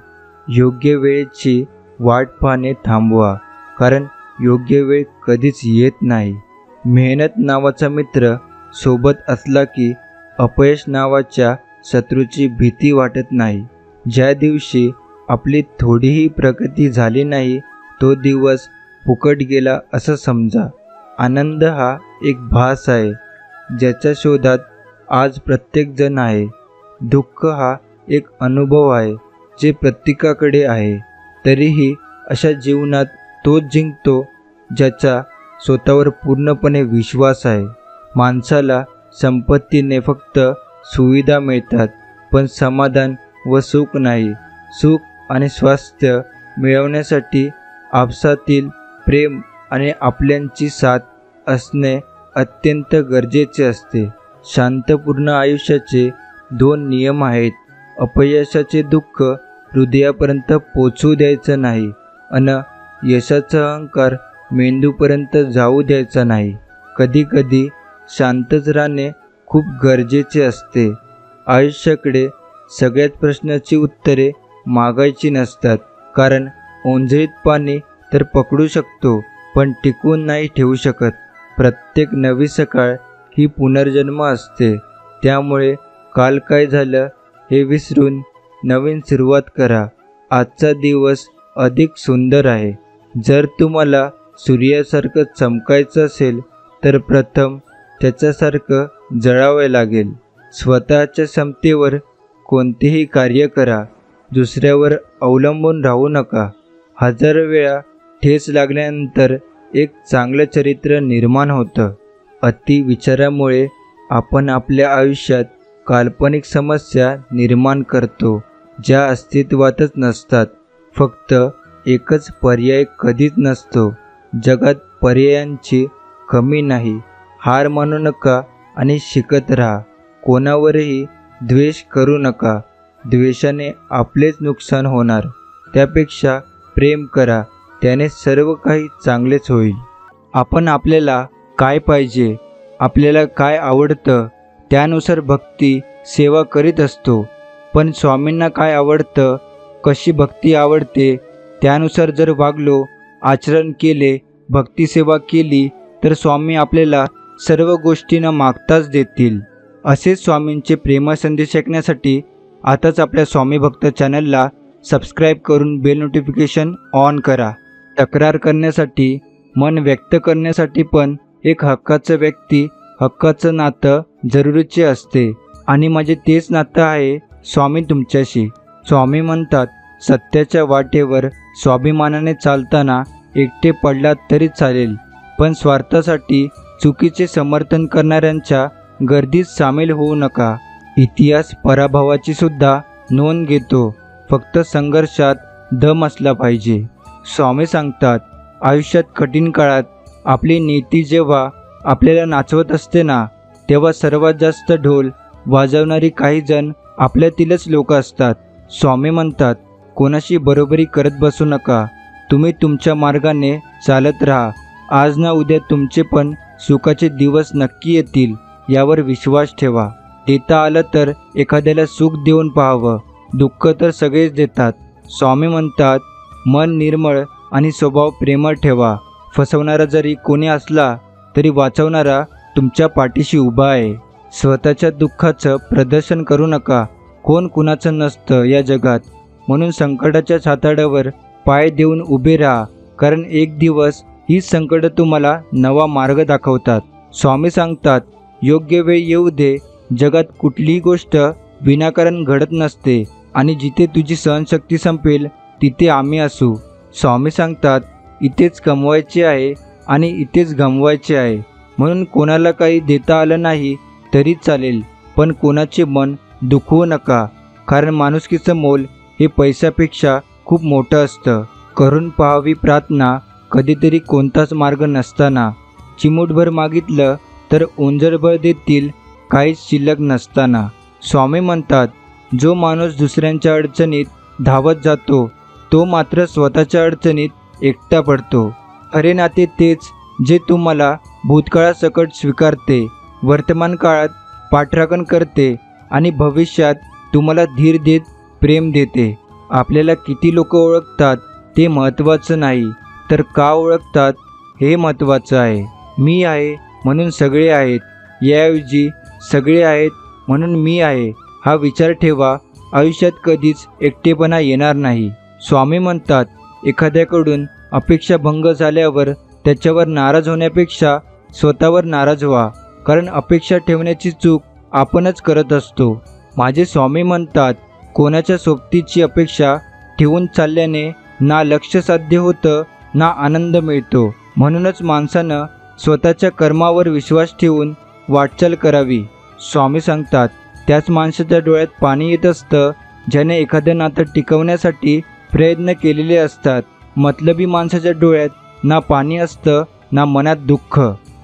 योग्य वेळेची वाट पाहणे थांबवा, कारण योग्य वेळ कधीच येत नाही. मेहनत नावाचा मित्र सोबत असला की अपयश नावाच्या शत्रूची भीती वाटत नाही. ज्या दिवशी आपली थोडीही प्रगती झाली नाही तो दिवस फुकट गेला असं समजा. आनंद हा एक भास आहे ज्याच्या शोधात आज प्रत्येकजण आहे. दुःख हा एक अनुभव आहे जे प्रत्येकाकडे आहे. तरीही अशा जीवनात तोच जिंकतो ज्याचा स्वतःवर पूर्णपणे विश्वास आहे. माणसाला संपत्तीने फक्त सुविधा मिळतात, पण समाधान व सुख नाही. सुख आणि स्वास्थ्य मिळवण्यासाठी आपसातील प्रेम आणि आपल्यांची साथ असणे अत्यंत गरजेचे असते. शांतपूर्ण आयुष्याचे 2 नियम आहेत. अपयशाचे दुःख हृदयापर्यंत पोचू द्यायचं नाही आणि यशाचा अहंकार मेंदूपर्यंत जाऊ द्यायचा नाही. कधीकधी शांतच राहणे खूप गरजेचे असते. आयुष्याकडे सगळ्यात प्रश्नाची उत्तरे मागायची नसतात, कारण ओंजळीत पाणी तर पकडू शकतो पण टिकवून नाही ठेवू शकत. प्रत्येक नवी सकाळ ही पुनर्जन्म असते. त्यामुळे काल काय झालं हे विसरून नवीन सुरुवात करा. आजचा दिवस अधिक सुंदर आहे. जर तुम्हाला सूर्यासारखं चमकायचं असेल तर प्रथम त्याच्यासारखं जळावे लागेल. स्वतःच्या क्षमतेवर कोणतेही कार्य करा. दुसऱ्यावर अवलंबून राहू नका. हजारो वेळा ठेच लागल्यानंतर एक चांगलं चरित्र निर्माण होतं. अति विचारामुळे आपण आपल्या आयुष्यात काल्पनिक समस्या निर्माण करतो, ज्या अस्तित्वातच नसतात. फक्त एकच पर्याय कधीच नसतो. जगात पर्यायांची कमी नाही. हार मानू नका आणि शिकत राहा. कोणावरही द्वेष करू नका. द्वेषाने आपलेच नुकसान होणार. त्यापेक्षा प्रेम करा, त्याने सर्व काही चांगलेच होईल. आपण आपल्याला काय पाहिजे, आपल्याला काय आवडतं त्यानुसार भक्ती सेवा करीत असतो. पण स्वामींना काय आवडतं, कशी भक्ती आवडते त्यानुसार जर वागलो, आचरण केले, भक्तिसेवा केली तर स्वामी आपल्याला सर्व गोष्टी न मागताच देतील. असेच स्वामींचे प्रेम संदेश ऐकण्यासाठी आताच आपल्या स्वामी भक्त चॅनलला सबस्क्राईब करून बेल नोटिफिकेशन ऑन करा. तक्रार करण्यासाठी, मन व्यक्त करण्यासाठी पण एक हक्काचं व्यक्ती, हक्काचं नातं जरुरीचे असते. आणि माझे तेच नातं आहे स्वामी तुमच्याशी. स्वामी म्हणतात, सत्याच्या वाटेवर स्वाभिमानाने चालताना एकटे पडलात तरी चालेल, पण स्वार्थासाठी चुकीचे समर्थन करणाऱ्यांच्या गर्दीत सामील होऊ नका. इतिहास पराभवाची सुद्धा नोंद घेतो, फक्त संघर्षात दम असला पाहिजे. स्वामी सांगतात, आयुष्यात कठीण काळात आपली नीती जेव्हा आपल्याला नाचवत असते ना, तेव्हा सर्वात जास्त ढोल वाजवणारी काही जण आपल्यातीलच लोक असतात. स्वामी म्हणतात, कोणाशी बरोबरी करत बसू नका. तुम्ही तुमच्या मार्गाने चालत राहा. आज ना उद्या तुमचे पण सुखाचे दिवस नक्की येतील, यावर विश्वास ठेवा. देता आलं तर एखाद्याला सुख देऊन पाहावं. दुःख तर सगळेच देतात. स्वामी म्हणतात, मन निर्मळ आणि स्वभाव प्रेमळ ठेवा. फसवणारा जरी कोणी असला तरी वाचवणारा तुमच्या पाठीशी उभा आहे. स्वतःच्या दुःखाचं प्रदर्शन करू नका. कोण कुणाचं नसतं या जगात, म्हणून संकटाच्या छाताडावर पाय देऊन उभे राहा, कारण एक दिवस ही संकट तुम्हाला नवा मार्ग दाखवतात. स्वामी सांगतात, योग्य वेळ येऊ दे. जगात कुठलीही गोष्ट विनाकारण घडत नसते आणि जिथे तुझी सहनशक्ती संपेल तिथे आम्ही असू. स्वामी सांगतात, इथेच कमवायचे आहे आणि इथेच गमवायचे आहे. म्हणून कोणाला काही देता आलं नाही तरी चालेल, पण कोणाचे मन दुखवू नका, कारण माणुसकीचं मोल हे पैशापेक्षा खूप मोठं असतं. करून पाहावी प्रार्थना कधीतरी कोणताच मार्ग नसताना. चिमूटभर मागितलं तर ओंजळभर देतील काहीच शिल्लक नसताना. स्वामी म्हणतात, जो माणूस दुसऱ्यांच्या अडचणीत धावत जातो तो मात्र स्वतःच्या अडचणीत एकटा पडतो. खरे नाते तेच जे तुम्हाला भूतकाळासकट स्वीकारते, वर्तमान काळात पाठराखण करते आणि भविष्यात तुम्हाला धीर देत प्रेम देते. आपल्याला किती लोक ओळखतात ते महत्त्वाचं नाही, तर का ओळखतात हे महत्त्वाचं आहे. मी आहे म्हणून सगळे आहेत, याऐवजी सगळे आहेत म्हणून मी आहे हा विचार ठेवा. आयुष्यात कधीच एकटेपणा येणार नाही. स्वामी म्हणतात, एखाद्याकडून अपेक्षा भंग झाल्यावर त्याच्यावर नाराज होण्यापेक्षा स्वतःवर नाराज व्हा, कारण अपेक्षा ठेवण्याची चूक आपणच करत असतो. माझे स्वामी म्हणतात, कोणाच्या सोबतीची अपेक्षा ठेवून चालल्याने ना लक्ष्य साध्य होतं ना आनंद मिळतो. म्हणूनच माणसानं स्वतःच्या कर्मावर विश्वास ठेवून वाटचाल करावी. स्वामी सांगतात, त्याच माणसाच्या डोळ्यात पाणी येत असतं ज्याने एखादं नातं टिकवण्यासाठी प्रयत्न केलेले असतात. मतलबी माणसाच्या डोळ्यात ना पाणी असतं ना मनात दुःख.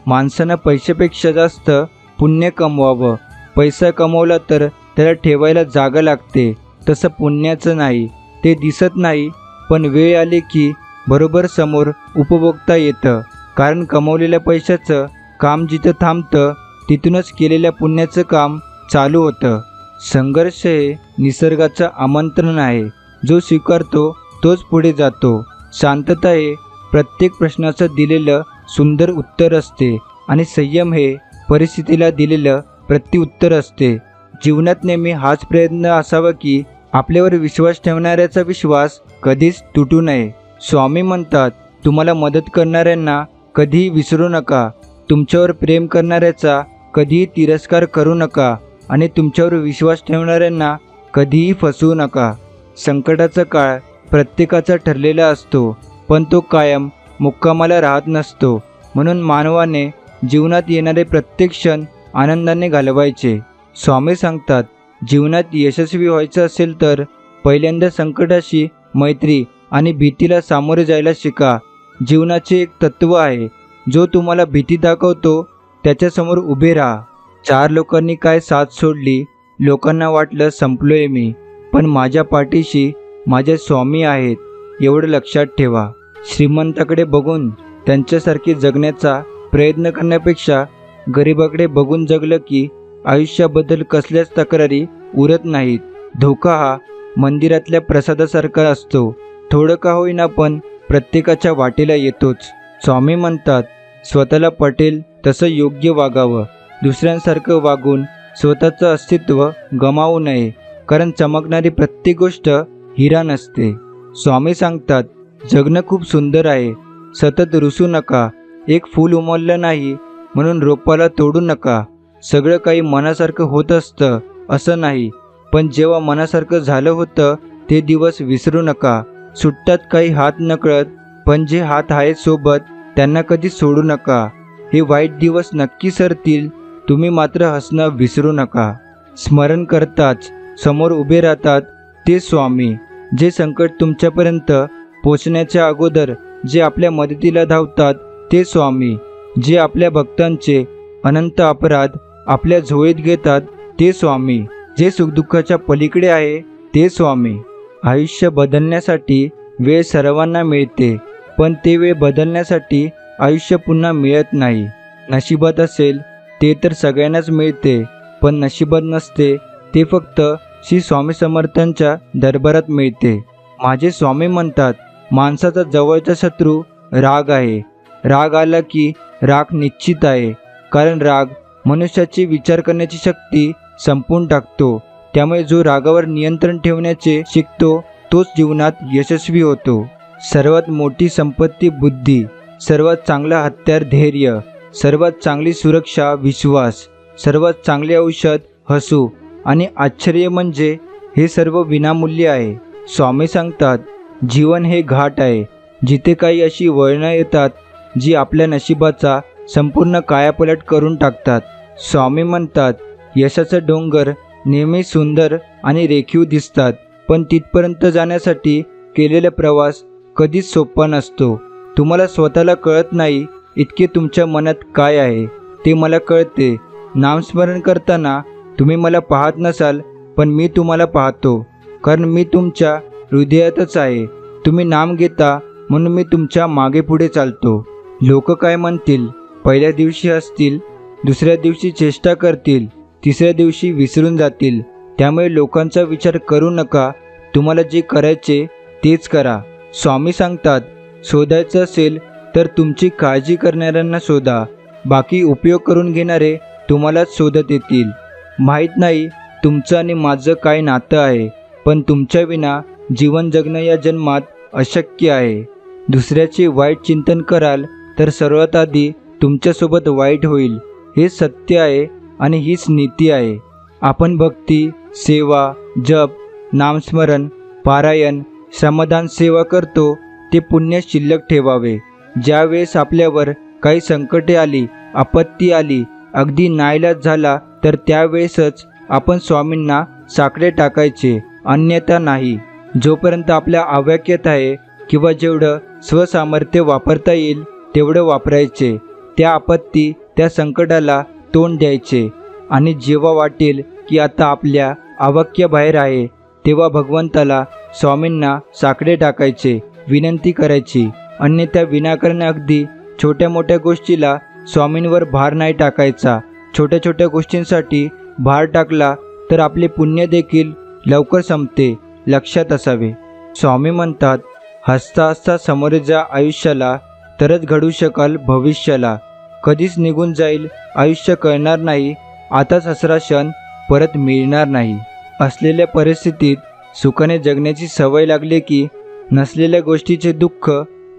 माणसानं पैशापेक्षा जास्त पुण्य कमवावं. पैसा कमवला तर त्याला ठेवायला जागा लागते, तसं पुण्याचं नाही. ते दिसत नाही, पण वेळ आली की बरोबर समोर उपभोगता येतं, कारण कमवलेल्या पैशाचं काम जिथं थांबतं तिथूनच केलेल्या पुण्याचं काम चालू होतं. संघर्ष हे निसर्गाचं आमंत्रण आहे. जो स्वीकारतो तोच पुढे जातो. शांतता हे प्रत्येक प्रश्नाचं दिलेलं सुंदर उत्तर असते आणि संयम हे परिस्थितीला दिलेलं प्रत्युत्तर असते. जीवनात नेहमी हाच प्रयत्न असावा की आपल्यावर विश्वास ठेवणाऱ्याचा विश्वास कधीच तुटू नये. स्वामी म्हणतात, तुम्हाला मदत करणाऱ्यांना कधीही विसरू नका. तुमच्यावर प्रेम करणाऱ्याचा कधीही तिरस्कार करू नका आणि तुमच्यावर विश्वास ठेवणाऱ्यांना कधीही फसवू नका. संकटाचा काळ प्रत्येकाचा ठरलेला असतो, पण तो कायम मुक्कामाला राहत नसतो. म्हणून मानवाने जीवनात येणारे प्रत्येक क्षण आनंदाने घालवायचे. स्वामी सांगतात, जीवनात यशस्वी व्हायचं असेल तर पहिल्यांदा संकटाशी मैत्री आणि भीतीला सामोरे जायला शिका. जीवनाचे एक तत्त्व आहे, जो तुम्हाला भीती दाखवतो त्याच्यासमोर उभे राहा. 4 लोकांनी काय साथ सोडली. लोकांना वाटलं संपलोय मी, पण माझ्या पाठीशी माझे स्वामी आहेत, एवढं लक्षात ठेवा. श्रीमंताकडे बघून त्यांच्यासारखे जगण्याचा प्रयत्न करण्यापेक्षा गरिबाकडे बघून जगलं की आयुष्याबद्दल कसल्याच तक्रारी उरत नाहीत. धोका हा मंदिरातल्या प्रसादासारखा असतो, थोडं का होईना पण प्रत्येकाच्या वाटेला येतोच. स्वामी म्हणतात, स्वतःला पटेल तसं योग्य वागावं. दुसऱ्यांसारखं वागून स्वतःचं अस्तित्व गमावू नये, कारण चमकणारी प्रत्येक गोष्ट हिरा नसते. स्वामी सांगतात, जगणं खूप सुंदर आहे, सतत रुसू नका. एक फूल उमललं नाही म्हणून रोपाला तोडू नका. सगळं काही मनासारखं होत असतं असं नाही, पण जेव्हा मनासारखं झालं होतं ते दिवस विसरू नका. सुटतात काही हात नकळत, पण जे हात आहेत सोबत त्यांना कधी सोडू नका. हे वाईट दिवस नक्की सरतील, तुम्ही मात्र हसणं विसरू नका. स्मरण करताच समोर उभे राहतात ते स्वामी, जे संकट तुमच्यापर्यंत पोचण्याच्या अगोदर जे आपल्या मदतीला धावतात ते स्वामी, जे आपल्या भक्तांचे अनंत अपराध आपल्या झोळीत घेतात ते स्वामी, जे सुखदुःखाच्या पलीकडे आहे ते स्वामी. आयुष्य बदलण्यासाठी वेळ सर्वांना मिळते, पण ते वेळ बदलण्यासाठी आयुष्य पुन्हा मिळत नाही. नशिबात असेल ते तर सगळ्यांनाच मिळते, पण नशिबात नसते ते फक्त श्री स्वामी समर्थांच्या दरबारात मिळते. माझे स्वामी म्हणतात, माणसाचा जवळचा शत्रू राग आहे. राग आला की राग निश्चित आहे, कारण राग मनुष्याची विचार करण्याची शक्ती संपवून टाकतो. त्यामुळे जो रागावर नियंत्रण ठेवण्याचे शिकतो तोच जीवनात यशस्वी होतो. सर्वात मोठी संपत्ती बुद्धी, सर्वात चांगला हत्यार धैर्य, सर्वात चांगली सुरक्षा विश्वास, सर्वात चांगले औषध हसू आणि आश्चर्य म्हणजे हे सर्व विनामूल्य आहे. स्वामी सांगतात, जीवन हे घाट आहे, जिथे काही अशी वळणं येतात जी आपल्या नशिबाचा संपूर्ण कायापालट करून टाकतात. स्वामी म्हणतात, यशाचा डोंगर नेहमी सुंदर आणि रेखीव दिसतात, पण तिथपर्यंत जाण्यासाठी केलेला प्रवास कधीच सोपा नसतो. तुम्हाला स्वतःला कळत नाही इतके तुमच्या मनात काय आहे ते मला कळते. नामस्मरण करताना तुम्ही मला पाहत नसाल, पण मी तुम्हाला पाहतो, कारण मी तुमच्या हृदयातच आहे. तुम्ही नाम घेता म्हणून मी तुमच्या मागे पुढे चालतो. लोक काय म्हणतील? पहिल्या दिवशी हसतील, दुसऱ्या दिवशी चेष्टा करतील, तिसऱ्या दिवशी विसरून जातील. त्यामुळे लोकांचा विचार करू नका. तुम्हाला जे करायचे तेच करा. स्वामी सांगतात, शोधायचं असेल तर तुमची काळजी करणाऱ्यांना शोधा, बाकी उपयोग करून घेणारे तुम्हालाच शोधत येतील. माहीत नाही तुमचं आणि माझं काय नातं आहे, पण तुमच्या विना जीवन जगणं या जन्मात अशक्य आहे. दुसऱ्याचे वाईट चिंतन कराल तर सर्वात आधी तुमच्यासोबत वाईट होईल. हे सत्य आहे आणि हीच नीती आहे. आपण भक्ती, सेवा, जप, नामस्मरण, पारायण, श्रमदान सेवा करतो ते पुण्य शिल्लक ठेवावे. ज्यावेळेस आपल्यावर काही संकटे आली, आपत्ती आली, अगदी नाईलाज झाला, तर त्यावेळेसच आपण स्वामींना साकडे टाकायचे, अन्यथा नाही. जोपर्यंत आपल्या आवाक्यात आहे किंवा जेवढं स्वसामर्थ्य वापरता येईल तेवढं वापरायचे. त्या आपत्ती, त्या संकटाला तोंड द्यायचे आणि जेव्हा वाटेल की आता आपल्या आवाक्याबाहेर आहे तेव्हा भगवंताला, स्वामींना साकडे टाकायचे, विनंती करायची. अन्यथा विनाकारण अगदी छोट्या मोठ्या गोष्टीला स्वामींवर भार नाही टाकायचा. छोट्या छोट्या गोष्टींसाठी भार टाकला तर आपले पुण्य देखील लवकर संपते, लक्षात असावे. स्वामी म्हणतात, हसता हसता समोर जा आयुष्याला, तरच घडू शकाल भविष्याला. कधीच निघून जाईल आयुष्य कळणार नाही, आताच हसरा क्षण परत मिळणार नाही. असलेल्या परिस्थितीत सुखाने जगण्याची सवय लागली की नसलेल्या गोष्टीचे दुःख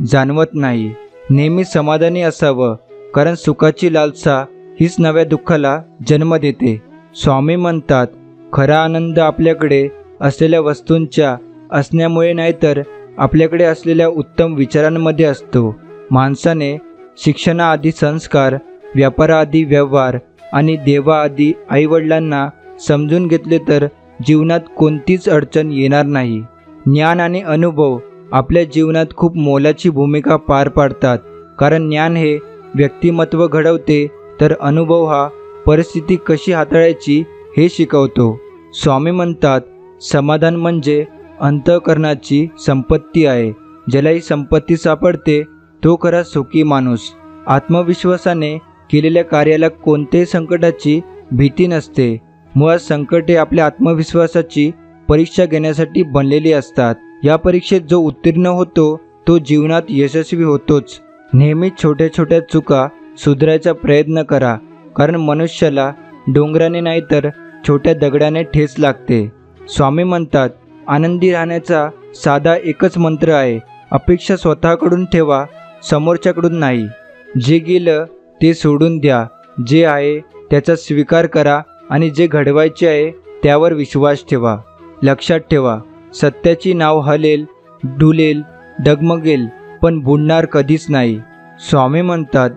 जाणवत नाही. नेहमी समाधानी असावं, कारण सुखाची लालसा हीच नव्या दुःखाला जन्म देते. स्वामी म्हणतात, खरा आनंद आपल्याकडे असलेल्या वस्तूंच्या असण्यामुळे नाही तर आपल्याकडे असलेल्या उत्तम विचारांमध्ये असतो. माणसाने शिक्षणाआधी संस्कार, व्यापाराआधी व्यवहार आणि देवाआधी आईवडिलांना समजून घेतले तर जीवनात कोणतीच अडचण येणार नाही. ज्ञान आणि अनुभव आपल्या जीवनात खूप मोलाची भूमिका पार पाडतात, कारण ज्ञान हे व्यक्तिमत्व घडवते तर अनुभव हा परिस्थिती कशी हाताळायची हे शिकवतो. स्वामी म्हणतात, समाधान म्हणजे अंतःकरणाची संपत्ती आहे. ज्याला ही संपत्ती सापडते तो खरा सुखी माणूस. आत्मविश्वासाने केलेल्या कार्याला कोणत्याही संकटाची भीती नसते. मुळात संकटे आपल्या आत्मविश्वासाची परीक्षा घेण्यासाठी बनलेली असतात. या परीक्षेत जो उत्तीर्ण होतो तो जीवनात यशस्वी होतोच. नेहमी छोट्या छोट्या चुका सुधारायचा प्रयत्न करा, कारण मनुष्याला डोंगराने नाही तर छोट्या दगडाने ठेच लागते. स्वामी म्हणतात, आनंदी राहण्याचा साधा एकच मंत्र आहे, अपेक्षा स्वतःकडून ठेवा, समोरच्याकडून नाही. जे गेलं ते सोडून द्या, जे आहे त्याचा स्वीकार करा आणि जे घडवायचे आहे त्यावर विश्वास ठेवा. लक्षात ठेवा, सत्याची नाव हलेल, डुलेल, डगमगेल, पण बुडणार कधीच नाही. स्वामी म्हणतात,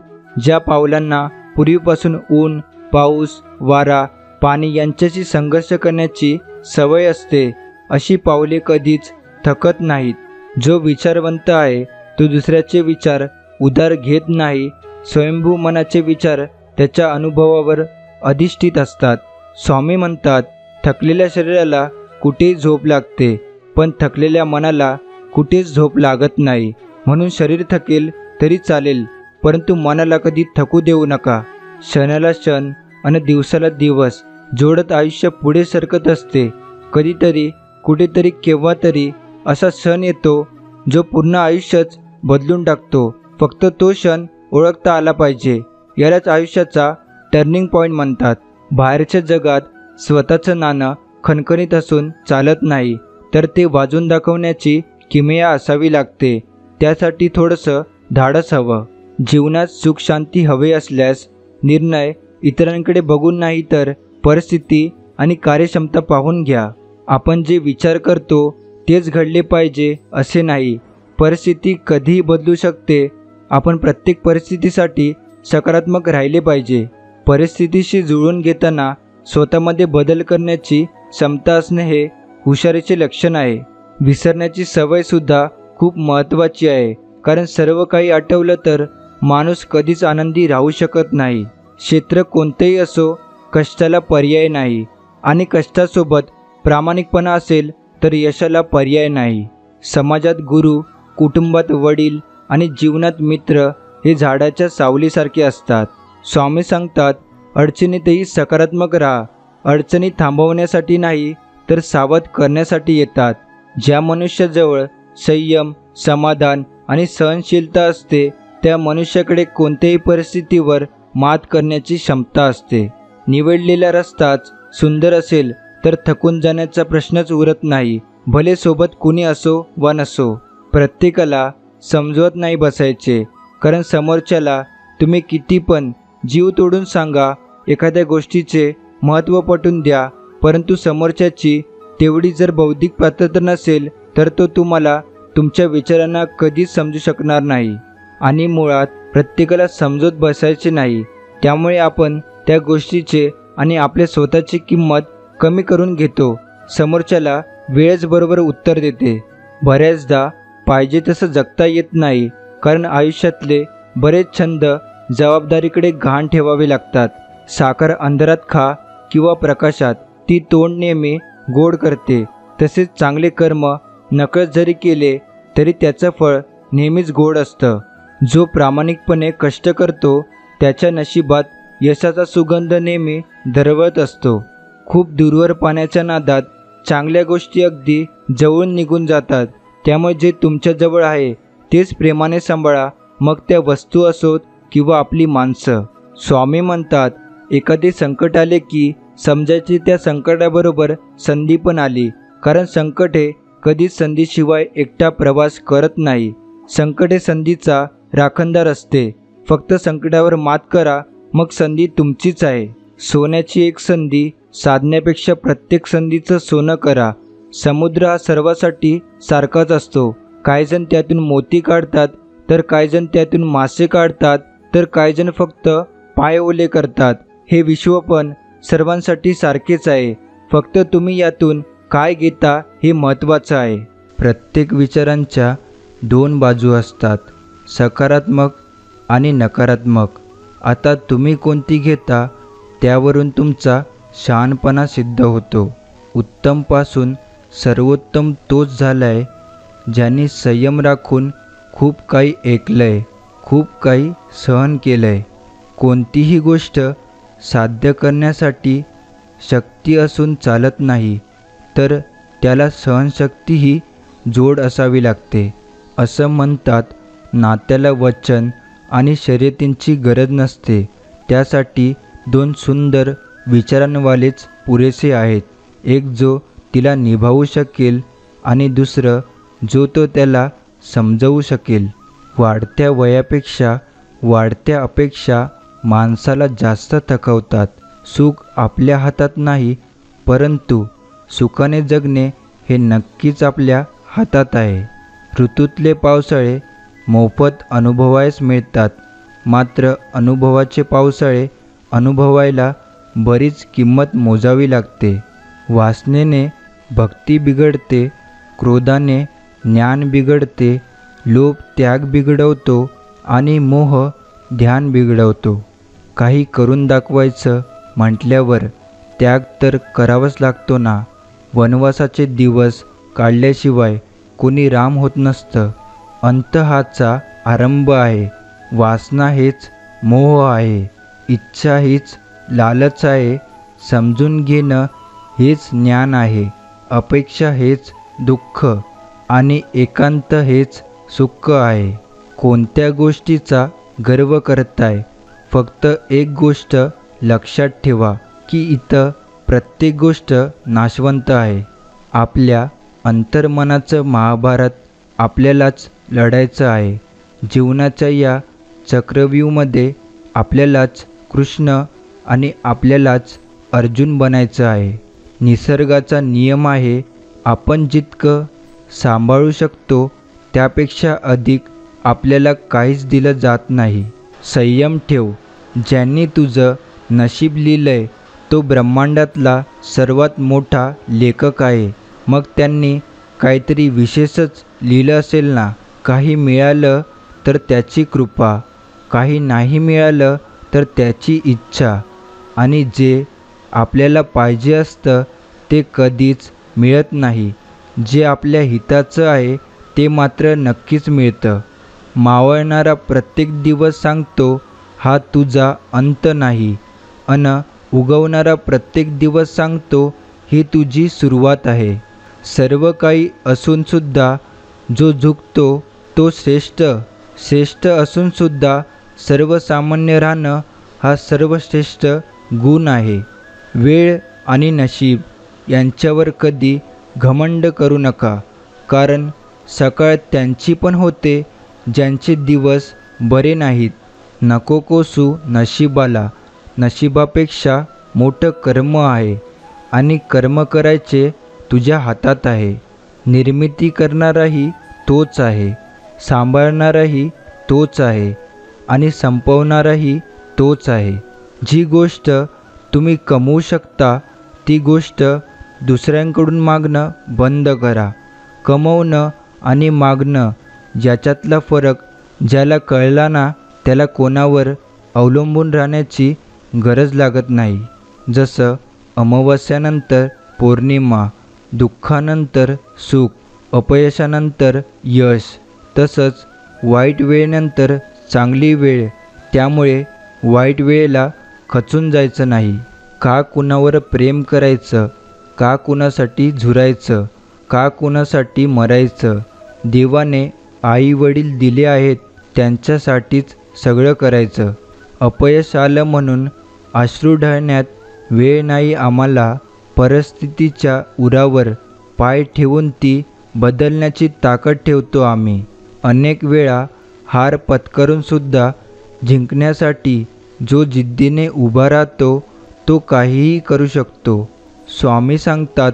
ज्या पावलांना पूर्वीपासून ऊन, पाऊस, वारा, पाणी यांच्याशी संघर्ष करण्याची सवय असते, अशी पावले कधीच थकत नाहीत. जो विचारवंत आहे तो दुसऱ्याचे विचार उधार घेत नाही. स्वयंभू मनाचे विचार त्याच्या अनुभवावर अधिष्ठित असतात. स्वामी म्हणतात, थकलेल्या शरीराला कुठेही झोप लागते, पण थकलेल्या मनाला कुठेच झोप लागत नाही. म्हणून शरीर थकेल तरी चालेल, परंतु मनाला कधी थकू देऊ नका. क्षणाला क्षण आणि दिवसाला दिवस जोडत आयुष्य पुढे सरकत असते. कधीतरी कुठेतरी केव्हा तरी असा क्षण येतो जो पूर्ण आयुष्यच बदलून टाकतो. फक्त तो क्षण ओळखता आला पाहिजे. यालाच आयुष्याचा टर्निंग पॉईंट म्हणतात. बाहेरच्या जगात स्वतःचं नाणं खणखणीत असून चालत नाही, तर ते वाजून दाखवण्याची किमया असावी लागते. त्यासाठी थोडंसं धाडस हवं. जीवनात सुख शांती हवे असल्यास निर्णय इतरांकडे बघून नाही तर परिस्थिती आणि कार्यक्षमता पाहून घ्या. आपण जे विचार करतो तेच घडले पाहिजे असे नाही. परिस्थिती कधीही बदलू शकते. आपण प्रत्येक परिस्थितीसाठी सकारात्मक राहिले पाहिजे. परिस्थितीशी जुळवून घेताना स्वतःमध्ये बदल करण्याची क्षमता असणे हे हुशारीचे लक्षण आहे. विसरण्याची सवयसुद्धा खूप महत्त्वाची आहे, कारण सर्व काही आठवलं तर माणूस कधीच आनंदी राहू शकत नाही. क्षेत्र कोणतेही असो, कष्टाला पर्याय नाही, आणि कष्टासोबत प्रामाणिकपणा असेल तर यशाला पर्याय नाही. समाजात गुरु, कुटुंबात वडील आणि जीवनात मित्र हे झाडाच्या सावलीसारखे असतात. स्वामी सांगतात, अडचणीतही सकारात्मक राहा. अडचणी थांबवण्यासाठी नाही तर सावध करण्यासाठी येतात. ज्या मनुष्याजवळ संयम, समाधान आणि सहनशीलता असते त्या मनुष्याकडे कोणत्याही परिस्थितीवर मात करण्याची क्षमता असते. निवडलेला रस्ताच सुंदर असेल तर थकून जाण्याचा प्रश्नच उरत नाही, भले सोबत कुणी असो वा नसो. प्रत्येकाला समजवत नाही बसायचे, कारण समोरच्याला तुम्ही किती पण जीव तोडून सांगा, एखाद्या गोष्टीचे महत्त्व पटवून द्या, परंतु समोरच्याची तेवढी जर बौद्धिक पात्रता नसेल तर तो तुम्हाला तुमच्या विचारांना कधीच समजू शकणार नाही. आणि मुळात प्रत्येकाला समजत बसायचे नाही. त्यामुळे आपण त्या गोष्टीचे आणि आपल्या स्वतःची किंमत कमी करून घेतो. समोरच्याला वेळच बरोबर उत्तर देते. बऱ्याचदा पाहिजे तसं जगता येत नाही, कारण आयुष्यातले बरेच छंद जबाबदारीकडे घाण ठेवावे लागतात. साखर अंधारात खा किंवा प्रकाशात, ती तोंड नेहमी गोड करते. तसेच चांगले कर्म नकळत जरी केले तरी त्याचं फळ नेहमीच गोड असतं. जो प्रामाणिकपणे कष्ट करतो त्याच्या नशिबात यशाचा सुगंध नेहमी दरवळत असतो. खूप दूरवर पाण्याच्या नादात चांगल्या गोष्टी अगदी जवळून निघून जातात. त्यामुळे जे तुमच्याजवळ आहे तेच प्रेमाने सांभाळा, मग त्या वस्तू असोत किंवा आपली माणसं. स्वामी म्हणतात, एखादे संकट आले की समजायचे त्या संकटाबरोबर संधी पण आली, कारण संकटे कधीच संधीशिवाय एकटा प्रवास करत नाही. संकटे संधीचा राखणदार असते. फक्त संकटावर मात करा, मग संधी तुमचीच आहे. सोन्याची एक संधी साधण्यापेक्षा प्रत्येक संधीचं सोनं करा. समुद्र हा सर्वांसाठी सारखाच असतो. काहीजण त्यातून मोती काढतात, तर काहीजण त्यातून मासे काढतात, तर काहीजण फक्त पाय ओले करतात. हे विश्व पण सर्वांसाठी सारखेच आहे. फक्त तुम्ही यातून काय घेता हे महत्त्वाचं आहे. प्रत्येक विचारांच्या दोन बाजू असतात, सकारात्मक आणि नकारात्मक. आता तुम्ही कोणती घेता त्यावरून तुमचा शहाणपणा सिद्ध होतो. उत्तमपासून सर्वोत्तम तोच झालाय ज्यांनी संयम राखून खूप काही ऐकलंय, खूप काही सहन केलंय. कोणतीही गोष्ट साध्य करण्यासाठी शक्ती असून चालत नाही, तर त्याला सहनशक्तीही जोड असावी लागते. असं म्हणतात, नात्याला वचन आणि शर्यतींची गरज नसते. त्यासाठी दोन सुंदर विचारांवालेच पुरेसे आहेत. एक जो तिला निभावू शकेल आणि दुसरं जो तो त्याला समजवू शकेल. वाढत्या वयापेक्षा वाढत्या अपेक्षा माणसाला जास्त थकवतात. सुख आपल्या हातात नाही, परंतु सुखाने जगणे हे नक्कीच आपल्या हातात आहे. ऋतूतले पावसाळे मोफत अनुभवायस मिळतात, मात्र अनुभवाचे पावसाळे अनुभवायला बरीच किंमत मोजावी लागते. वासनेने भक्ती बिघडते, क्रोधाने ज्ञान बिघडते, लोभ त्याग बिघडवतो आणि मोह ध्यान बिघडवतो. काही करून दाखवायचं म्हटल्यावर त्याग तर करावाच लागतो ना. वनवासाचे दिवस काढल्याशिवाय कोणी राम होत नसतं. अंत हाचा आरंभ आहे. वासना हेच मोह आहे, इच्छा हीच लालच आहे, समजून घेणं हेच ज्ञान आहे, अपेक्षा हेच दुःख आणि एकांत हेच सुख आहे. कोणत्या गोष्टीचा गर्व करताय? फक्त एक गोष्ट लक्षात ठेवा की इथं प्रत्येक गोष्ट नाशवंत आहे. आपल्या अंतर्मनाचं महाभारत आपल्यालाच लढायचं आहे. जीवनाच्या या चक्रव्यूहामध्ये आपल्यालाच कृष्ण आणि आपल्यालाच अर्जुन बनायचं आहे. निसर्गाचा नियम आहे, आपण जितकं सांभाळू शकतो त्यापेक्षा अधिक आपल्याला काहीच दिलं जात नाही. संयम ठेव. ज्यांनी तुझं नशीब लिहिलंय तो ब्रह्मांडातला सर्वात मोठा लेखक आहे. मग त्यांनी काहीतरी विशेषच लिहिलं असेल ना. काही मिळालं तर त्याची कृपा, काही नाही मिळालं तर त्याची इच्छा, आणि जे आपल्याला पाहिजे असतं ते कधीच मिळत नाही. जे आपल्या हिताचं आहे ते मात्र नक्कीच मिळतं. मावळणारा प्रत्येक दिवस सांगतो हा तुझा अंत नाही, अन उगवणारा प्रत्येक दिवस सांगतो ही तुझी सुरुवात आहे. सर्व काही असूनसुद्धा जो झुकतो तो श्रेष्ठ, श्रेष्ठ असूनसुद्धा सर्वसामान्य राहणं हा सर्वश्रेष्ठ गुण आहे. वेळ आणि नशीब यांच्यावर कधी घमंड करू नका, कारण सकाळ त्यांची पण होते ज्यांचे दिवस बरे नाहीत. नको कोसू नशिबाला, नशिबापेक्षा मोठं कर्म आहे आणि कर्म करायचे तुझ्या हातात आहे. निर्मिती करणाराही तोच आहे, सांभाळणाराही तोच आहे आणि संपवणाराही तोच आहे. जी गोष्ट तुम्ही कमवू शकता ती गोष्ट दुसऱ्यांकडून मागणं बंद करा. कमवणं आणि मागणं याच्यातला फरक ज्याला कळला ना त्याला कोणावर अवलंबून राहण्याची गरज लागत नाही. जसं अमावस्यानंतर पौर्णिमा, दुःखानंतर सुख, अपयशानंतर यश, तसंच वाईट वेळेनंतर चांगली वेळ. त्यामुळे वाईट वेळेला खचून जायचं नाही. का कुणावर प्रेम करायचं, का कुणासाठी झुरायचं, का कुणासाठी मरायचं. देवाने आई वडील दिले आहेत त्यांच्यासाठीच सगळं करायचं. अपयश आलं म्हणून अश्रू ढळण्यात वेळ नाही आम्हाला. परिस्थितीच्या उरावर पाय ठेवून ती बदलण्याची ताकद ठेवतो आम्ही. अनेक वेळा हार पत्करूनसुद्धा जिंकण्यासाठी जो जिद्दीने उभा राहतो तो काहीही करू शकतो. स्वामी सांगतात,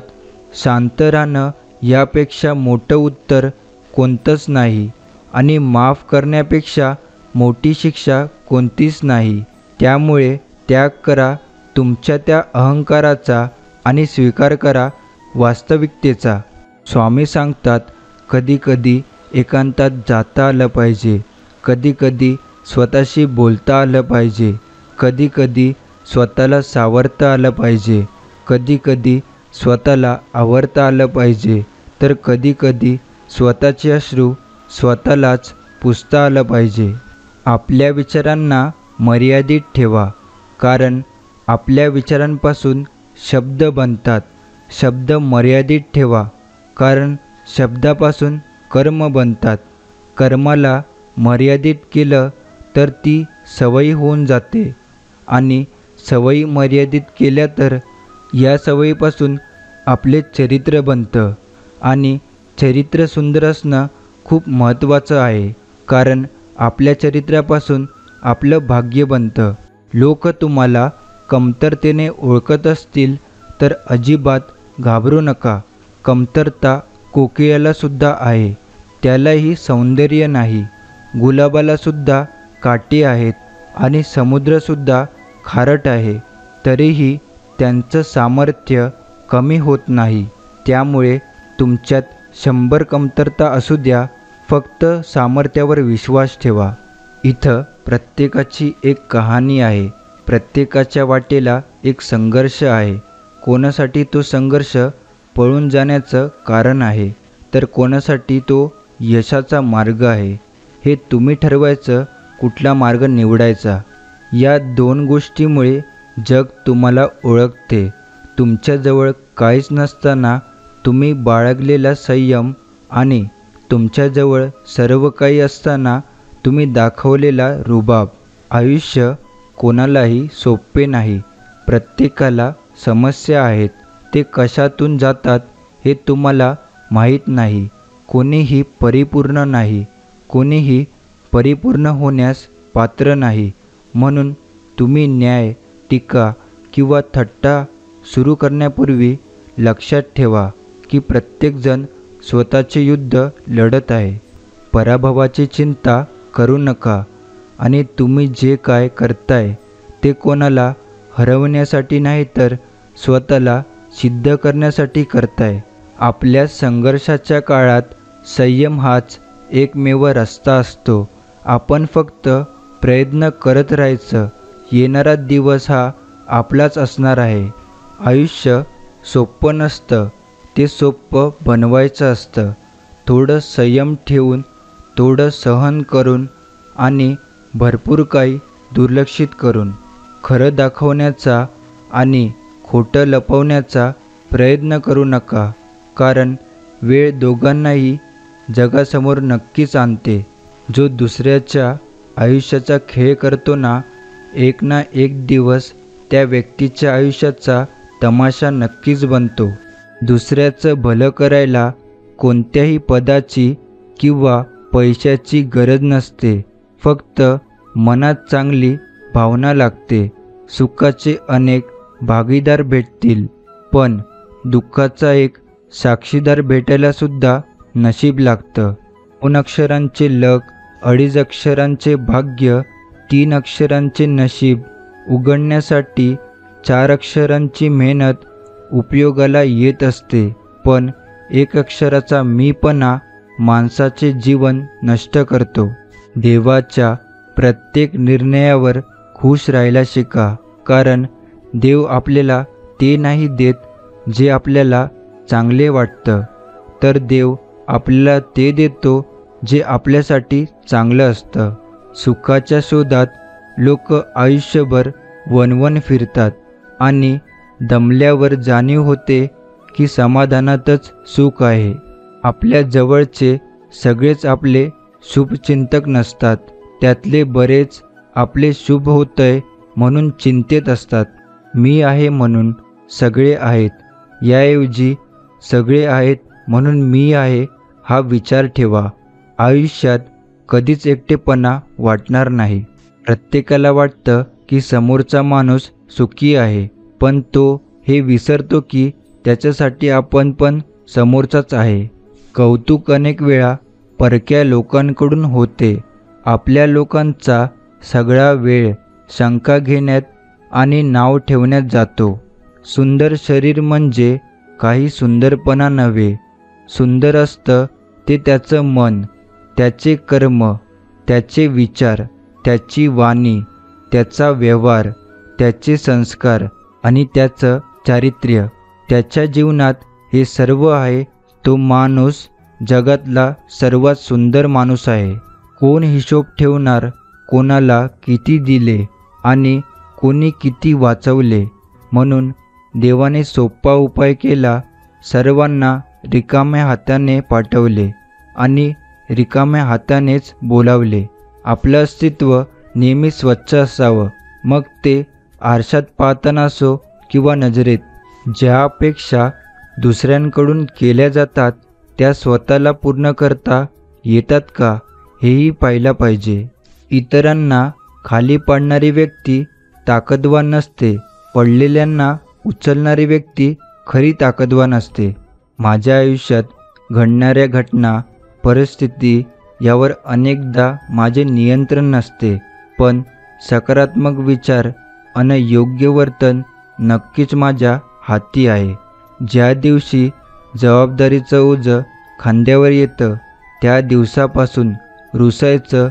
शांत राहणं यापेक्षा मोठं उत्तर कोणतंच नाही आणि माफ करण्यापेक्षा मोठी शिक्षा कोणतीच नाही. त्यामुळे त्याग करा तुमच्या त्या अहंकाराचा आणि स्वीकार करा वास्तविकतेचा. स्वामी सांगतात, कधीकधी एकांतात जाता आलं पाहिजे, कधीकधी स्वतःशी बोलता आलं पाहिजे, कधीकधी स्वतःला सावरता आलं पाहिजे, कधीकधी स्वतःला आवरता आलं पाहिजे, तर कधीकधी स्वतःचे अश्रू स्वतःलाच पुसता आलं पाहिजे. आपल्या विचारांना मर्यादित ठेवा, कारण आपल्या विचारांपासून शब्द बनतात. शब्द मर्यादित ठेवा, कारण शब्दापासून कर्म बनतात. कर्माला मर्यादित केलं तर ती सवयी होऊन जाते आणि सवयी मर्यादित केल्या तर या सवयीपासून आपले चरित्र बनतं. आणि चरित्र सुंदर असणं खूप महत्त्वाचं आहे, कारण आपल्या चरित्रापासून आपलं भाग्य बनतं. लोक तुम्हाला कमतरतेने ओळखत असतील तर अजिबात घाबरू नका. कमतरता कोकिळालासुद्धा आहे, त्यालाही सौंदर्य नाही. गुलाबालासुद्धा काटे आहेत आणि समुद्रसुद्धा खारट आहे, तरीही त्यांचं सामर्थ्य कमी होत नाही. त्यामुळे तुमच्यात 100 कमतरता असू द्या, फक्त सामर्थ्यावर विश्वास ठेवा. इथं प्रत्येकाची एक कहाणी आहे, प्रत्येकाच्या वाटेला एक संघर्ष आहे. कोणासाठी तो संघर्ष पळून जाण्याचं कारण आहे, तर कोणासाठी तो यशाचा मार्ग आहे. हे तुम्ही ठरवायचं कुठला मार्ग निवडायचा. या 2 गोष्टीमुळे जग तुम्हाला ओळखते. तुमच्याजवळ काहीच नसताना तुम्ही बाळगलेला संयम आणि तुमच्याजवळ सर्व काही असताना तुम्ही दाखवलेला रुबाब. आयुष्य कोणालाही सोपे नाही. प्रत्येकाला समस्या आहेत. ते कशातून जातात हे तुम्हाला माहीत नाही. कोणीही परिपूर्ण नाही, कोणीही परिपूर्ण होण्यास पात्र नाही. म्हणून तुम्ही न्याय, टीका किंवा थट्टा सुरू करण्यापूर्वी लक्षात ठेवा की प्रत्येकजण स्वतःचे युद्ध लढत आहे. पराभवाची चिंता करू नका आणि तुम्ही जे काय करताय ते कोणाला हरवण्यासाठी नाही, तर स्वतःला सिद्ध करण्यासाठी करताय. आपल्या संघर्षाच्या काळात संयम हाच एकमेव रस्ता असतो. आपण फक्त प्रयत्न करत राहायचं. येणारा दिवस हा आपलाच असणार आहे. आयुष्य सोपं नसतं, ते सोपं बनवायचं असतं. थोडं संयम ठेवून, थोडं सहन करून आणि भरपूर काही दुर्लक्षित करून. खरं दाखवण्याचा आणि खोटं लपवण्याचा प्रयत्न करू नका, कारण वेळ दोघांनाही जगासमोर नक्कीच आणते. जो दुसऱ्याच्या आयुष्याचा खेळ करतो ना एक दिवस त्या व्यक्तीच्या आयुष्याचा तमाशा नक्कीच बनतो. दुसऱ्याचं भलं करायला कोणत्याही पदाची किंवा पैशाची गरज नसते, फक्त मनात चांगली भावना लागते. सुखाचे अनेक भागीदार भेटतील, पण दुःखाचा एक साक्षीदार भेटायलासुद्धा नशीब लागतं. 2 अक्षरांचे लक, 2.5 अक्षरांचे भाग्य, 3 अक्षरांचे नशीब उघडण्यासाठी 4 अक्षरांची मेहनत उपयोगाला येत असते. पण 1 अक्षराचा मीपणा माणसाचे जीवन नष्ट करतो. देवाच्या प्रत्येक निर्णयावर खुश राहायला शिका, कारण देव आपल्याला ते नाही देत जे आपल्याला चांगले वाटतं, तर देव आपल्याला ते देतो जे आपल्यासाठी चांगलं असतं. सुखाच्या शोधात लोक आयुष्यभर वणवण फिरतात आणि दमल्यावर जाणीव होते की समाधानातच सुख आहे. आपल्या जवळचे सगळेच आपले शुभचिंतक नसतात, त्यातले बरेच आपले शुभ होतंय म्हणून चिंतेत असतात. मी आहे म्हणून सगळे आहेत, याऐवजी सगळे आहेत म्हणून मी आहे हा विचार ठेवा. आयुष्यात कधीच एकटेपणा वाटणार नाही. प्रत्येकाला वाटतं की समोरचा माणूस सुखी आहे, पण तो हे विसरतो की त्याच्यासाठी आपण पण समोरचाच आहे. कौतुक अनेक वेळा परक्या लोकांकडून होते. आपल्या लोकांचा सगळा वेळ शंका घेण्यात आणि नाव ठेवण्यात जातो. सुंदर शरीर म्हणजे काही सुंदरपणा नव्हे. सुंदर असतं ते त्याचं मन, त्याचे कर्म, त्याचे विचार, त्याची वाणी, त्याचा व्यवहार, त्याचे संस्कार आणि त्याचं चारित्र्य. त्याच्या जीवनात हे सर्व आहे. तो माणूस जगातला सर्वात सुंदर माणूस आहे. कोण हिशोब ठेवणार कोणाला किती दिले आणि कोणी किती वाचवले. म्हणून देवाने सोपा उपाय केला. सर्वांना रिकाम्या हाताने पाठवले आणि रिकाम्या हातानेच बोलावले. आपलं अस्तित्व नेहमी स्वच्छ असावं, मग ते आरशात पाहताना असो किंवा नजरेत. ज्या अपेक्षा दुसऱ्यांकडून केल्या जातात त्या स्वतःला पूर्ण करता येतात का हेही पाहिलं पाहिजे. इतरांना खाली पाडणारी व्यक्ती ताकदवान नसते, पडलेल्यांना उचलणारी व्यक्ती खरी ताकदवान असते. माझ्या आयुष्यात घडणाऱ्या घटना, परिस्थिती यावर अनेकदा माझे नियंत्रण नसते, पण सकारात्मक विचार आणि योग्य वर्तन नक्कीच माझ्या हाती आहे. ज्या दिवशी जबाबदारीचं ओझं खांद्यावर येतं त्या दिवसापासून रुसायचं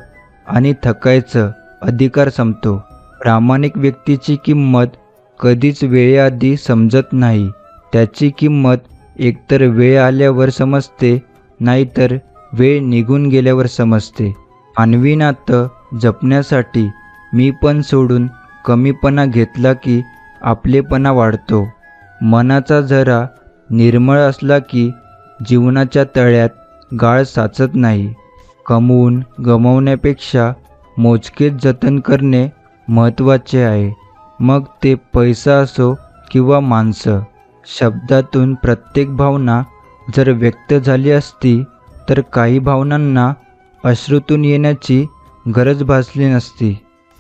आणि थकायचं अधिकार संपतो. प्रामाणिक व्यक्तीची किंमत कधीच वेळेआधी समजत नाही. त्याची किंमत एकतर वेळ आल्यावर समजते, नाहीतर वेळ निघून गेल्यावर समजते. मानवी नातं जपण्यासाठी मी पण सोडून कमीपणा घेतला की आपलेपणा वाढतो. मनाचा झरा निर्मळ असला की जीवनाच्या तळ्यात गाळ साचत नाही. कमवून गमावण्यापेक्षा मोजकेच जतन करणे महत्त्वाचे आहे, मग ते पैसा असो किंवा माणसं. शब्दातून प्रत्येक भावना जर व्यक्त झाली असती तर काही भावनांना अश्रूतून येण्याची गरज भासली नसती.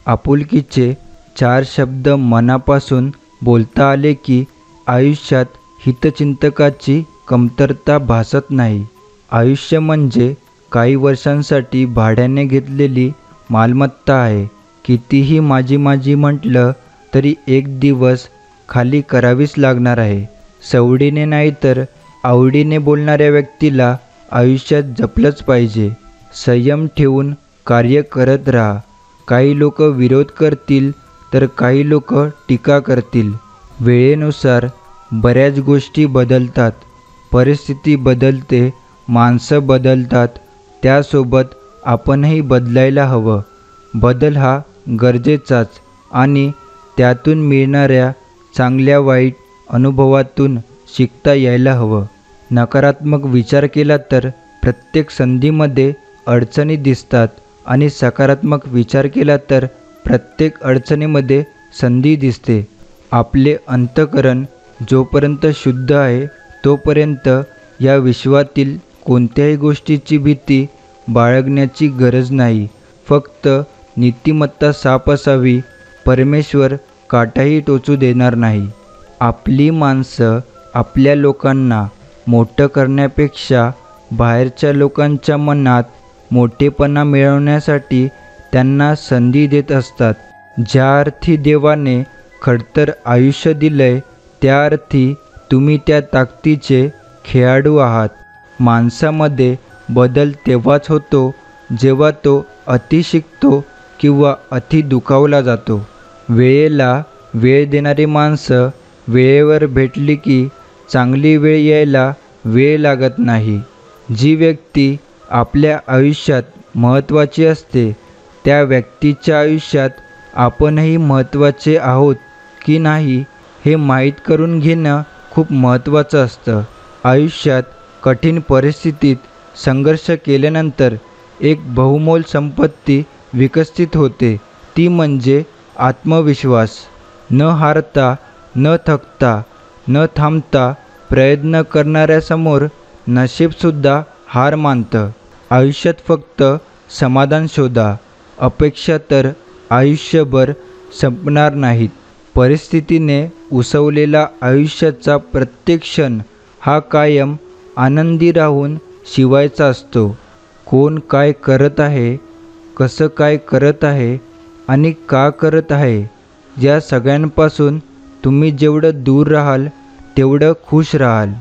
आपुलकीचे 4 शब्द मनापासून बोलता आले की आयुष्यात हितचिंतकाची कमतरता भासत नाही. आयुष्य म्हणजे काही वर्षांसाठी भाड्याने घेतलेली मालमत्ता आहे. कितीही माझी माझी म्हटलं तरी एक दिवस खाली करावीच लागणार आहे. सवडीने नाही तर आवडीने बोलणाऱ्या व्यक्तीला आयुष्यात जपलंच पाहिजे. संयम ठेवून कार्य करत राहा. काही लोक विरोध करतील तर काही लोक टीका करतील. वेळेनुसार बऱ्याच गोष्टी बदलतात. परिस्थिती बदलते, माणसं बदलतात, त्यासोबत आपणही बदलायला हवं. बदल हा गरजेचाच आणि त्यातून मिळणाऱ्या चांगल्या वाईट अनुभवातून शिकता यायला हवं. नकारात्मक विचार केला तर प्रत्येक संधीमध्ये अडचणी दिसतात आणि सकारात्मक विचार केला तर प्रत्येक अडचणीमध्ये संधी दिसते. आपले अंतःकरण जोपर्यंत शुद्ध आहे तोपर्यंत या विश्वातील कोणत्याही गोष्टीची भीती बाळगण्याची गरज नाही. फक्त नीतिमत्ता साफ असावी. परमेश्वर काटाही टोचू देणार नाही. आपली माणसं आपल्या लोकांना मोठं करण्यापेक्षा बाहेरच्या लोकांच्या मनात मोठेपणा मिळवण्यासाठी त्यांना संधी देत असतात. ज्या अर्थी देवाने खडतर आयुष्य दिलंय त्या अर्थी तुम्ही त्या ताकदीचे खेळाडू आहात. माणसामध्ये बदल तेव्हाच होतो जेव्हा तो अति शिकतो किंवा अति दुखावला जातो. वेळेला वेळ देणारी माणसं वेळेवर भेटली की चांगली वेळ यायला वेळ लागत नाही. जी व्यक्ती आपल्या आयुष्यात महत्त्वाची असते त्या व्यक्तीच्या आयुष्यात आपणही महत्त्वाचे आहोत की नाही हे माहीत करून घेणं खूप महत्त्वाचं असतं. आयुष्यात कठीण परिस्थितीत संघर्ष केल्यानंतर एक बहुमोल संपत्ती विकसित होते, ती म्हणजे आत्मविश्वास. न हारता, न थकता, न थांबता प्रयत्न करणाऱ्यासमोर नशीबसुद्धा हार मानतं. आयुष्यात फक्त समाधान शोधा. अपेक्षा तर आयुष्यभर संपणार नाहीत. परिस्थितीने उसवलेला आयुष्याचा प्रत्येक क्षण हा कायम आनंदी राहून शिवायचा असतो. कोण काय करत आहे, कसं काय करत आहे आणि का करत आहे, या सगळ्यांपासून तुम्ही जेवढं दूर राहाल तेवढं खुश राहाल.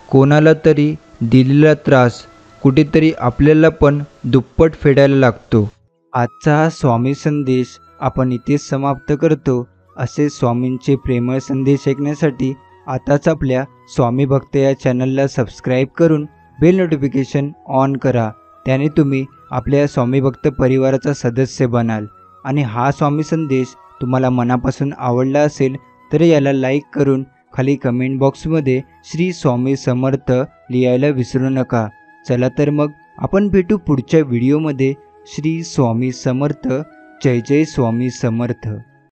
कोणाला तरी दिलेला त्रास कुठेतरी आपल्याला पण दुप्पट फेडायला लागतो. आजचा हा स्वामी संदेश आपण इथेच समाप्त करतो. असे स्वामींचे प्रेमळ संदेश ऐकण्यासाठी आताच आपल्या स्वामी भक्त या चॅनलला सबस्क्राईब करून बेल नोटिफिकेशन ऑन करा. त्याने तुम्ही आपल्या स्वामी भक्त परिवाराचा सदस्य बनाल. आणि हा स्वामी संदेश तुम्हाला मनापासून आवडला असेल तर याला लाईक करून खाली कमेंट बॉक्समध्ये श्री स्वामी समर्थ लिहायला विसरू नका. चला तर मग आपण भेटू पुढच्या व्हिडिओमध्ये. श्री स्वामी समर्थ. जय जय स्वामी समर्थ.